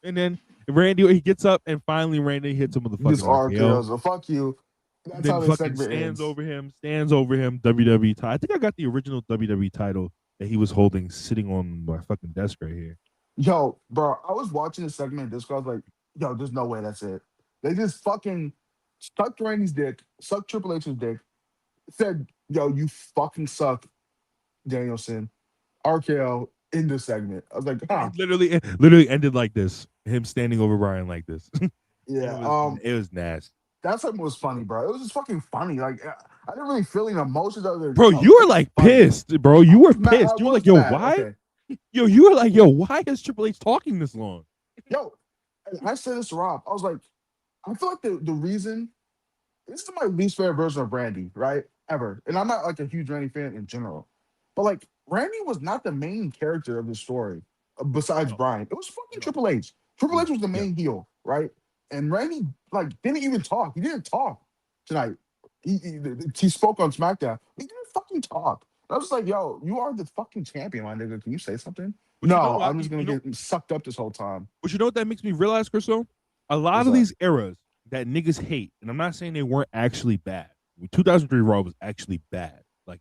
And then Randy, he gets up, and finally Randy hits him with the fucking RKO. So fuck you. That's then how the fucking stands over him. WWE title. I think I got the original WWE title that he was holding, sitting on my fucking desk right here. Yo, bro, I was watching the segment of Discord. I was like, yo, there's no way that's it. They just fucking sucked Randy's dick, sucked Triple H's dick, said, yo, you fucking suck, Danielson. RKO in this segment. I was like, huh. It literally ended like this. Him standing over Brian like this. Yeah. It was nasty. That segment was funny, bro. It was just fucking funny. Like I didn't really feel any emotions other than, bro, you were like pissed, bro. You were pissed. You were like, yo, why? Okay. Yo, you were like, yo, why is Triple H talking this long? Yo, I said this to Rob. I was like, I feel like the reason, this is my least favorite version of Randy, right? Ever. And I'm not like a huge Randy fan in general. But like, Randy was not the main character of the story besides Brian. It was fucking Triple H. Triple H was the main heel, right? And Randy like didn't even talk. He didn't talk tonight. He spoke on SmackDown. He didn't fucking talk. I was like, yo, you are the fucking champion, my nigga. Can you say something? No, I'm just gonna get sucked up this whole time. But you know what that makes me realize, Chriso? A lot of these eras that niggas hate, and I'm not saying they weren't actually bad. 2003 Raw was actually bad. Like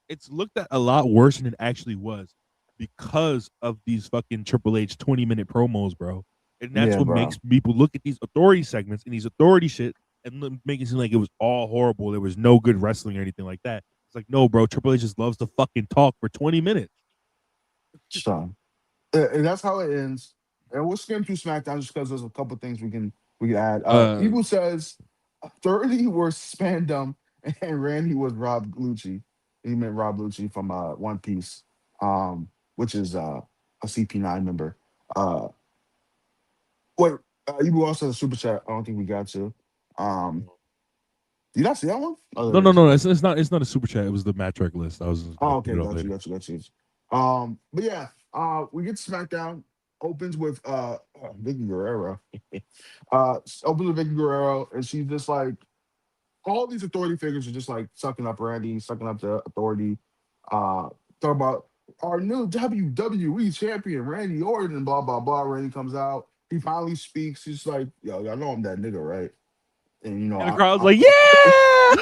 it's looked at a lot worse than it actually was because of these fucking Triple H 20-minute promos, bro. And that's what makes people look at these authority segments and these authority shit and make it seem like it was all horrible. There was no good wrestling or anything like that. It's like, no, bro, Triple H just loves to fucking talk for 20 minutes. So, and that's how it ends. And we'll skim through SmackDown just because there's a couple things we can add. Ebu says 30 were Spandam and Randy was Rob Lucci. He meant Rob Lucci from One Piece, which is a CP9 member. Wait, Ebu also has a super chat. I don't think we got to. Did you not see that one? Oh, no. It's not a super chat. It was the match track list. I was. Okay, got you. But yeah, we get SmackDown. Opens with Vicky Guerrero. Opens with Vicky Guerrero, and she's just like, all these authority figures are just like sucking up Randy, sucking up the authority. Talk about our new WWE champion, Randy Orton, blah, blah, blah. Randy comes out. He finally speaks. He's like, yo, y'all know I'm that nigga, right? And, you know, And the crowd's like, I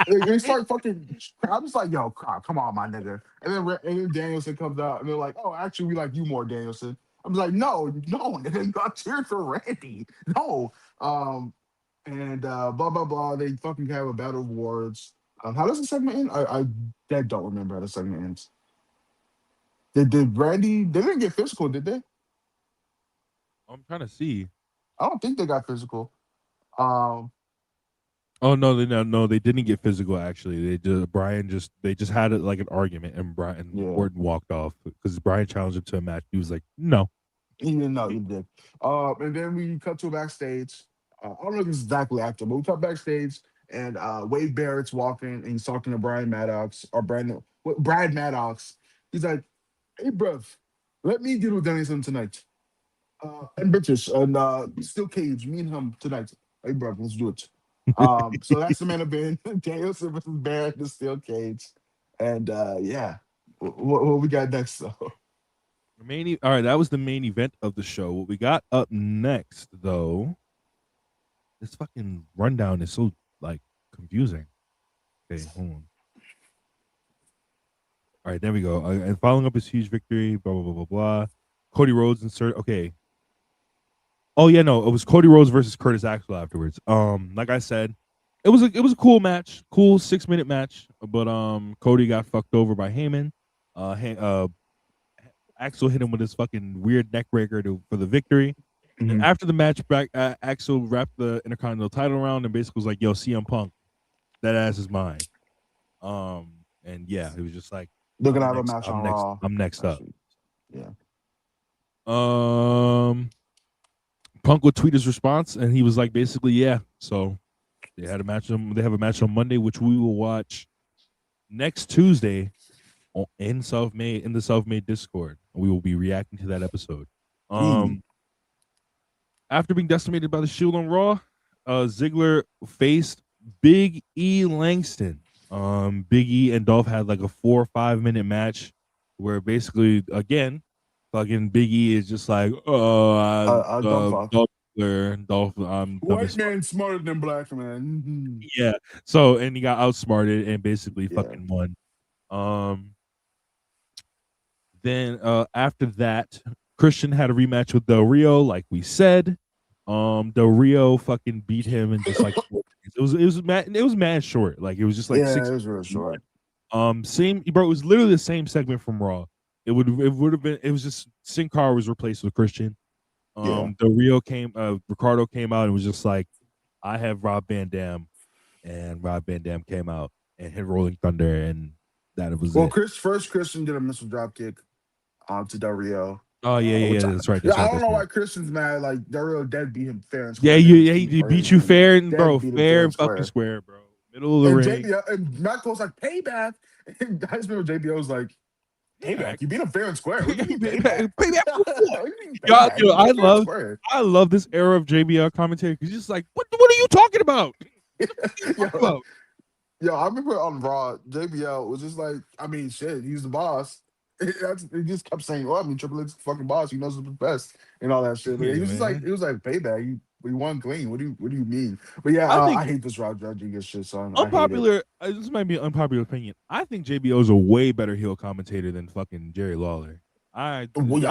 yeah. they start fucking. I'm just like, yo, come on, my nigga. And then Danielson comes out, and they're like, oh, actually, we like you more, Danielson. I'm like, no, nigga, I'm cheering for Randy. No. And blah blah blah. They fucking have a battle of words. How does the segment end? I that don't remember how the segment ends. Did Randy? They didn't get physical, did they? I'm trying to see. I don't think they got physical. Um, Oh no, they didn't get physical. Actually, they just had it like an argument, and Brian yeah, Orton walked off because Brian challenged him to a match. He was like, no. he didn't know he did. And then we cut to backstage. I don't know if it's exactly after, but we cut backstage, and Wade Barrett's walking, and he's talking to Brian Maddox or Brad Maddox. He's like, "Hey, bruv, let me deal with Danielson tonight. And British and Steel Cage, me and him tonight. Hey, bruv, let's do it." So that's the main event. Danielson versus Barrett, the Steel Cage, and yeah, what we got next though? All right, that was the main event of the show. What we got up next, though, this fucking rundown is so like confusing. Okay, hold on. All right, there we go. And following up his huge victory, blah blah blah blah blah. Cody Rhodes insert. Okay. Oh yeah, no, it was Cody Rhodes versus Curtis Axel afterwards. Like I said, it was a cool match, cool 6-minute match, but Cody got fucked over by Heyman. Axel hit him with his fucking weird neck breaker for the victory. And after the match, Axel wrapped the Intercontinental title around and basically was like, "Yo, CM Punk, that ass is mine." And yeah, it was just like, They're gonna have a match on Raw. I'm next up. Yeah. Punk would tweet his response, and he was like, basically, yeah. So they had a match. They have a match on Monday, which we will watch next Tuesday in the Self-Made Discord. We will be reacting to that episode. After being decimated by the Shield on Raw, Ziggler faced Big E Langston. Big E and Dolph had like a 4 or 5 minute match where basically, again, fucking Big E is just like, Dolph, white man smarter than black man. Yeah. So, and he got outsmarted and basically fucking won. Then after that, Christian had a rematch with Del Rio, like we said. Del Rio fucking beat him and just like it was mad short. Like it was just like it was real short. Same, bro. It was literally the same segment from Raw. It would have been. It was just Sin Cara was replaced with Christian. Del Rio Ricardo came out and was just like, I have Rob Van Dam, and Rob Van Dam came out and hit Rolling Thunder, and that was it. First Christian did a missile drop kick to Del Rio. Oh yeah, that's right. I don't know why Christian's mad. Like Del Rio dead beat him fair and Yeah, square. he beat you fair and bro, fair and fucking square, bro. Middle of the ring. And Matt Cole's like payback. And I just remember JBL's like, payback. You beat him fair and square. Payback. I love this era of JBL commentary because he's just like, what are you talking about? Yo, I remember on Raw, JBL was just like, I mean, shit, he's the boss. He just kept saying, "Oh, I mean, Triple H is the fucking boss. He knows the best and all that shit." But he was just like, it was like payback. We won clean. What do you mean? But yeah, I hate this Rob Rodriguez shit. So unpopular. This might be an unpopular opinion. I think JBL is a way better heel commentator than fucking Jerry Lawler. I think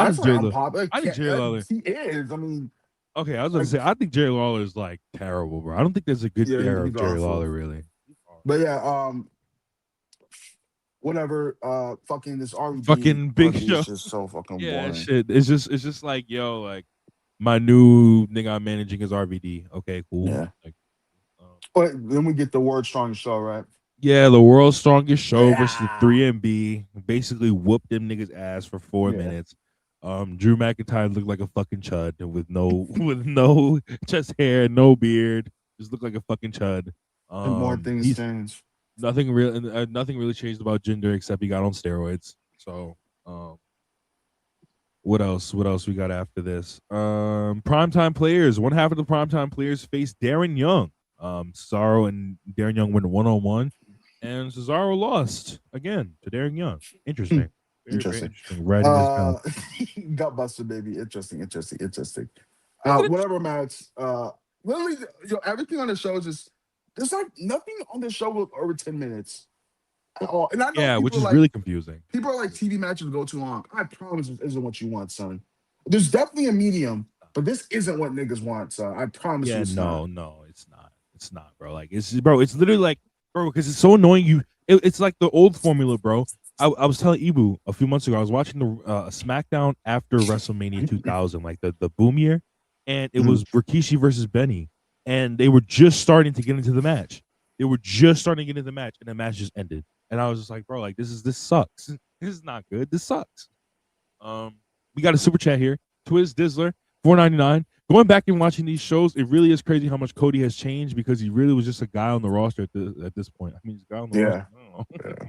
Jerry Lawler. He is. I mean, okay, I was gonna say I think Jerry Lawler is like terrible, bro. I don't think there's a good era of Jerry Lawler really. But yeah, whatever, fucking this RVD fucking Big Show is just so fucking boring. Shit. It's just like, yo, like my new nigga I'm managing is RVD. Okay, cool. Yeah. Like, but then we get the world's strongest show, right? Yeah, the world's strongest show versus the 3MB. Basically whooped them niggas ass for 4 minutes. Drew McIntyre looked like a fucking chud with no chest hair, no beard. Just looked like a fucking chud. And more things changed. Nothing really changed about Jinder except he got on steroids. So, what else we got after this? Primetime players. One half of the primetime players faced Darren Young. Cesaro and Darren Young went 1-on-1. And Cesaro lost again to Darren Young. Interesting. Very, very Interesting. interesting. Riding this down. Gutbuster, baby. Interesting. Look at it. Whatever match. Literally, everything on the show is just there's like nothing on the show with over 10 minutes at all. And I know Yeah, which is like, really confusing. people are like TV matches go too long. I promise this isn't what you want, son. There's definitely a medium, but this isn't what niggas want, son. I promise you. Yeah, It's no, not. no, it's not. It's not, bro. Like it's literally like, bro, because it's so annoying. It's like the old formula, bro. I was telling Ibu a few months ago, I was watching the SmackDown after WrestleMania 2000, like the boom year, and it was Rikishi versus Benny, and they were just starting to get into the match. And the match just ended. And I was just like, bro, like this sucks. This is not good. This sucks. We got a super chat here. Twiz Dizzler, $4.99. Going back and watching these shows, it really is crazy how much Cody has changed because he really was just a guy on the roster at this point. I mean, he's a guy on the roster. I don't know.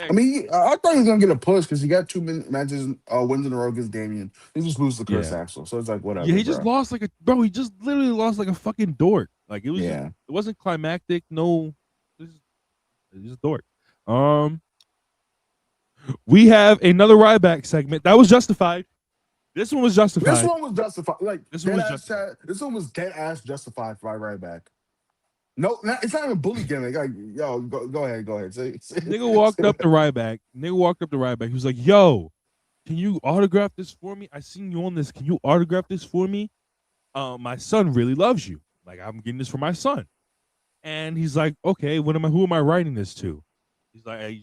I mean, I thought he was gonna get a push because he got 2 matches, wins in a row against Damien. He just loses to Chris Axel, so it's like whatever. Yeah, he just lost like he just literally lost like a fucking dork. Like it was, it wasn't climactic. No, it's just a dork. We have another Ryback segment that was justified. This one was justified. This one was justified. Like this one was dead ass justified by Ryback. No, it's not even bully gimmick. Like, yo, go ahead. Nigga walked up to Ryback. He was like, "Yo, can you autograph this for me? I seen you on this. Can you autograph this for me? My son really loves you. Like, I'm getting this for my son." And he's like, "Okay, who am I writing this to?" He's like, I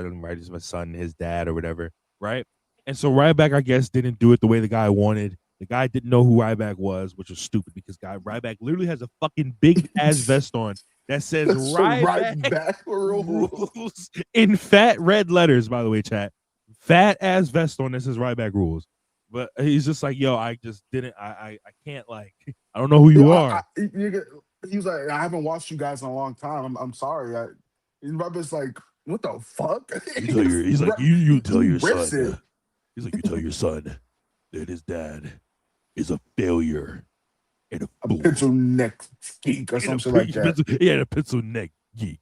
don't write this to my son, his dad, or whatever, right? And so Ryback, I guess, didn't do it the way the guy wanted. The guy didn't know who Ryback was, which was stupid because Ryback literally has a fucking big ass vest on that says Ryback rules in fat red letters, by the way, chat. Fat ass vest on that says Ryback rules. But he's just like, yo, I just didn't, I can't, like, I don't know who you are. He was like, I haven't watched you guys in a long time. I'm sorry. Ryback's like, what the fuck? He's like, you tell your son. He's like, you tell your son that his dad is a failure and a fool. Pencil neck geek or something like that. Yeah, a pencil neck geek.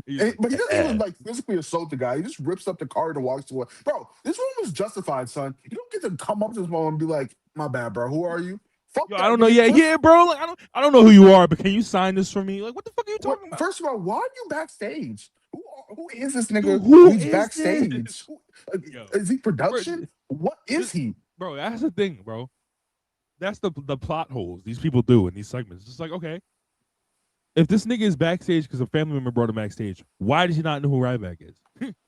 But he doesn't even like physically assault the guy. He just rips up the card and walks away. Bro, this one was justified, son. You don't get to come up to this moment and be like, "My bad, bro. Who are you?" Fuck. Yo, I don't know. Yeah, bro. Like, I don't know who you are, but can you sign this for me? Like, what the fuck are you talking about? First of all, why are you backstage? Who is this nigga? Who's backstage? Is he production? What is he? Bro, that's the thing, bro. That's the plot holes these people do in these segments. It's like, okay, if this nigga is backstage because a family member brought him backstage, why does he not know who Ryback is?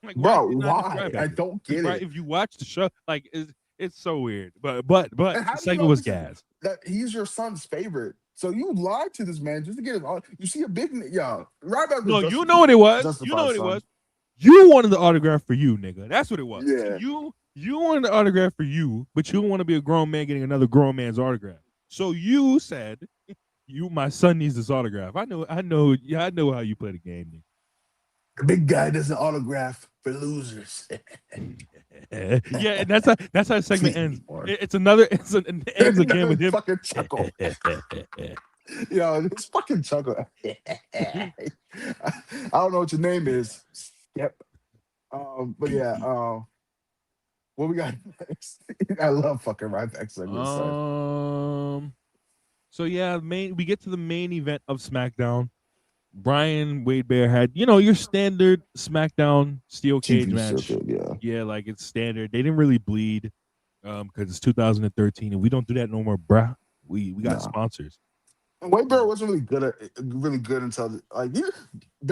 Like, bro, why? I don't get it. If you watch the show, like, it's so weird. But the segment was gas. That he's your son's favorite. So you lied to this man just to get it on. You see a big Ryback. No, you know what it was. You know what it was. You wanted the autograph for you, nigga. That's what it was. Yeah. You wanted the autograph for you, but you don't want to be a grown man getting another grown man's autograph. So you said, my son needs this autograph. I know how you play the game, nigga. The big guy doesn't autograph for losers. Yeah, and that's how the segment ends. It ends again with him. Fucking chuckle. Yo, this fucking chuckle. I don't know what your name is. Yep. But yeah, what we got next? I love fucking Ryback segments. So yeah, we get to the main event of SmackDown. Brian Wade Bear had, your standard SmackDown steel cage match. Circuit, yeah, like it's standard. They didn't really bleed because it's 2013 and we don't do that no more, bruh. We got sponsors. And Wade Bear wasn't really good until like Bear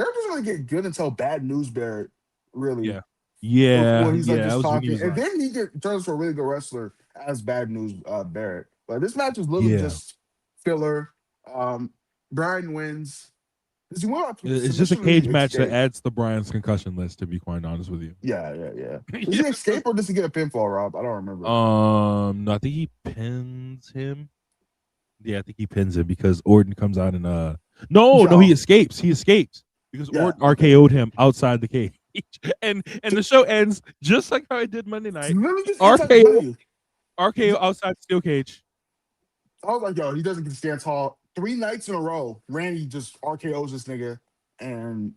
doesn't really get good until Bad News Barrett. Really, when he's like just talking, and then he turns to a really good wrestler as Bad News Barrett. But this match was literally just filler. Brian wins. It's just a cage match that adds to Brian's concussion list, to be quite honest with you. Yeah. Did he escape or does he get a pinfall, Rob? I don't remember. No, I think he pins him. Yeah, I think he pins him because Orton comes out and No, he escapes. He escapes because Orton RKO'd him outside the cage. And the show ends just like how it did Monday night. RKO outside the steel cage. I was like, yo, he doesn't get to stand tall. 3 nights in a row, Randy just RKO's this nigga. and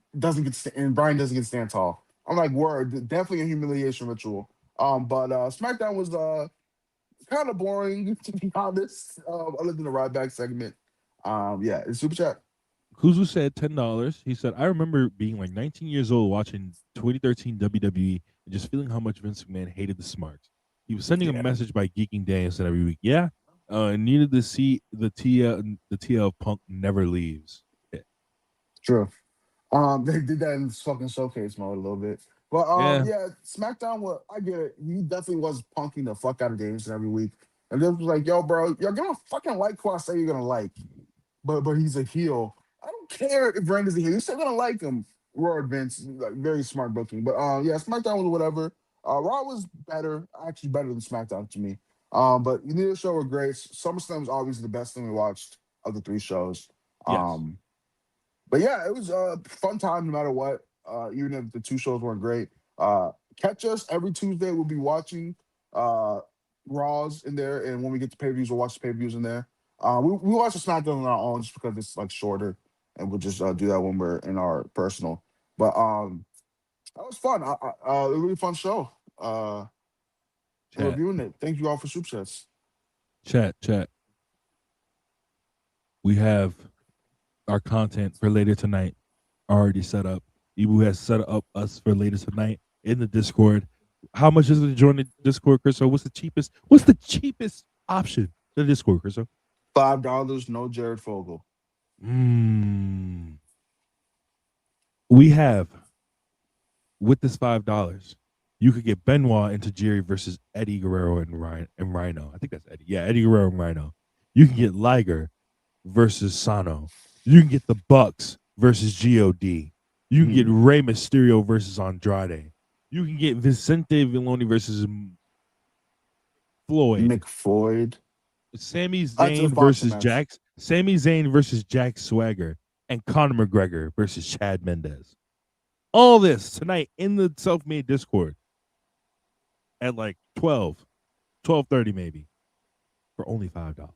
and Brian doesn't get to stand tall. I'm like, word, definitely a humiliation ritual. But SmackDown was kind of boring to be honest. Other than the Ryback segment. Yeah, it's super chat. Kuzu said $10. He said, I remember being like 19 years old watching 2013 WWE and just feeling how much Vince McMahon hated the Smarks. He was sending a Yeah, message by Geeking Day and said every week, yeah, needed to see the TL Punk never leaves. Yeah. true. They did that in this fucking showcase mode a little bit. But Yeah. yeah, SmackDown. What I get it. He definitely was punking the fuck out of Danielson every week, and this was like, yo, bro, you're gonna fucking like who I say you're gonna like, but he's a heel. I don't care if Randy's a heel. You're still gonna like him. Roared Vince, like very smart booking. But yeah, SmackDown was whatever. Raw was better, actually better than SmackDown to me. But neither show were great. SummerSlam was obviously the best thing we watched of the three shows. Yes. But yeah, it was a fun time no matter what. Even if the two shows weren't great. Catch us every Tuesday. We'll be watching Raws in there, and when we get to pay-per-views, we'll watch the pay-per-views in there. We watch the SmackDown on our own just because it's like shorter, and we'll just do that when we're in our personal. But that was fun. A really fun show. Chat. Reviewing it. Thank you all for super chats. Chat. We have our content for later tonight already set up. Ibu has set up us for later tonight in the Discord. How much is it to join the Discord, Chris? What's the cheapest? What's the cheapest option to the Discord, Chris? $5, no Jared Fogle. We have with this $5, you could get Benoit into Jerry versus Eddie Guerrero and Rhino. I think that's Eddie. Yeah, Eddie Guerrero and Rhino. You can get Liger versus Sano. You can get the Bucks versus God. You can get Rey Mysterio versus Andrade. You can get Vicente Villoni versus Floyd. McFloyd. Sami Zayn versus Jax. Sami Zayn versus Jack Swagger. And Conor McGregor versus Chad Mendez. All this tonight in the Self-Made Discord at like 12:30 maybe, for only $5.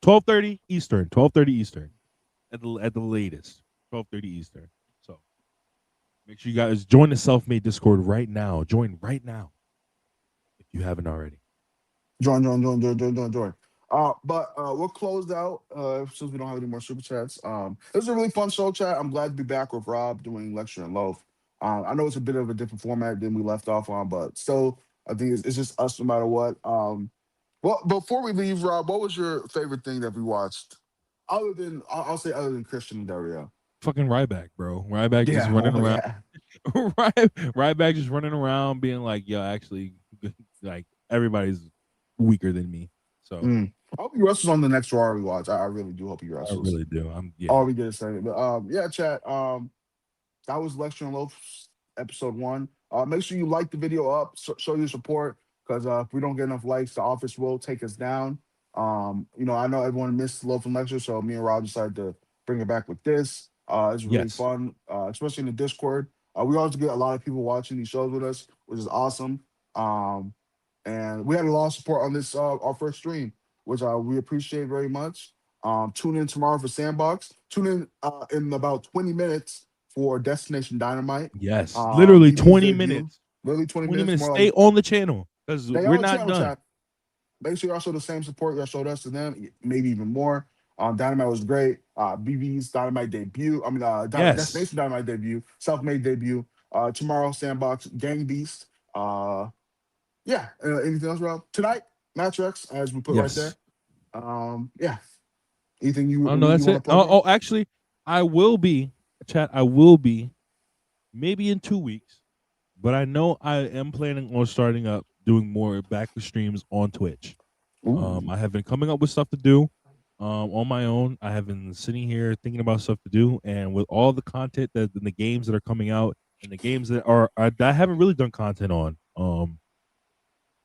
12:30 Eastern. 12:30 Eastern at the latest. 12:30 Eastern. So make sure you guys join the Self-Made Discord right now. Join right now if you haven't already. Join. But we're closed out since we don't have any more super chats. It was a really fun show chat. I'm glad to be back with Rob doing Lecture and Loaf. I know it's a bit of a different format than we left off on, but still, I think it's just us no matter what. Well, before we leave, Rob, what was your favorite thing that we watched? Other than other than Christian and Dario. Fucking Ryback, bro. Ryback just running around. Yeah. Ryback just running around being like, yo, actually, like everybody's weaker than me. So I hope he wrestles on the next Raw we watch. I really do hope he wrestles. I really do. All we get is saying, but yeah, chat. That was Lecture and Loaf episode 1. Make sure you like the video up, show your support, because if we don't get enough likes, the office will take us down. I know everyone missed Loaf and Lecture, so me and Rob decided to bring it back with this. It's really fun, especially in the Discord. We also get a lot of people watching these shows with us, which is awesome. And we had a lot of support on this our first stream, which we appreciate very much. Tune in tomorrow for Sandbox. Tune in about 20 minutes for Destination Dynamite. Yes, literally 20 minutes. Literally 20 minutes. Stay on the channel because we're not done. Chat. Make sure y'all show the same support y'all showed us to them, maybe even more. Dynamite was great. BB's Dynamite debut. Destination Dynamite debut. Self-Made debut. Tomorrow, Sandbox, Gang Beast. Yeah. Anything else, Rob? Tonight, Match X, as we put right there. Yeah. Anything you? Oh no, that's it. Oh, actually, I will be. Chat. I will be. Maybe in 2 weeks, but I know I am planning on starting up doing more back to streams on Twitch. I have been coming up with stuff to do on my own. I have been sitting here thinking about stuff to do, and with all the content that the games that are coming out and the games that that I haven't really done content on.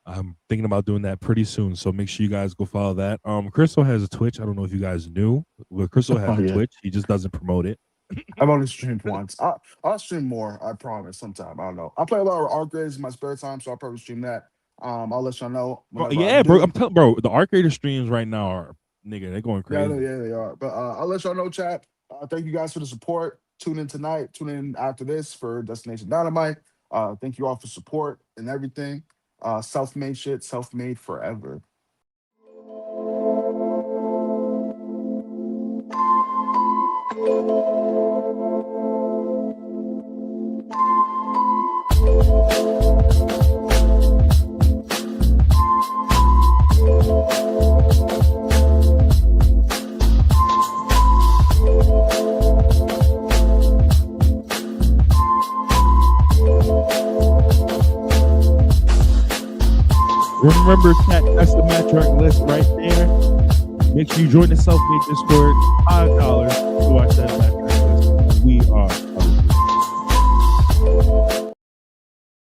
I'm thinking about doing that pretty soon, so make sure you guys go follow that. Chriso has a Twitch. I don't know if you guys knew, but Chriso has a Twitch. He just doesn't promote it. I've only streamed once. I'll stream more. I promise. Sometime. I don't know. I play a lot of arcades in my spare time, so I'll probably stream that. I'll let y'all know. Yeah, bro. I'm telling, bro. The arcade streams right now are they're going crazy. Yeah, they are. But I'll let y'all know, chat. Thank you guys for the support. tune in tonight. Tune in after this for Destination Dynamite. Thank you all for support and everything. Self-made shit, self-made forever. Remember, chat, that's the matchwork list right there. Make sure you join the Self-Made Discord. $5 to watch that match.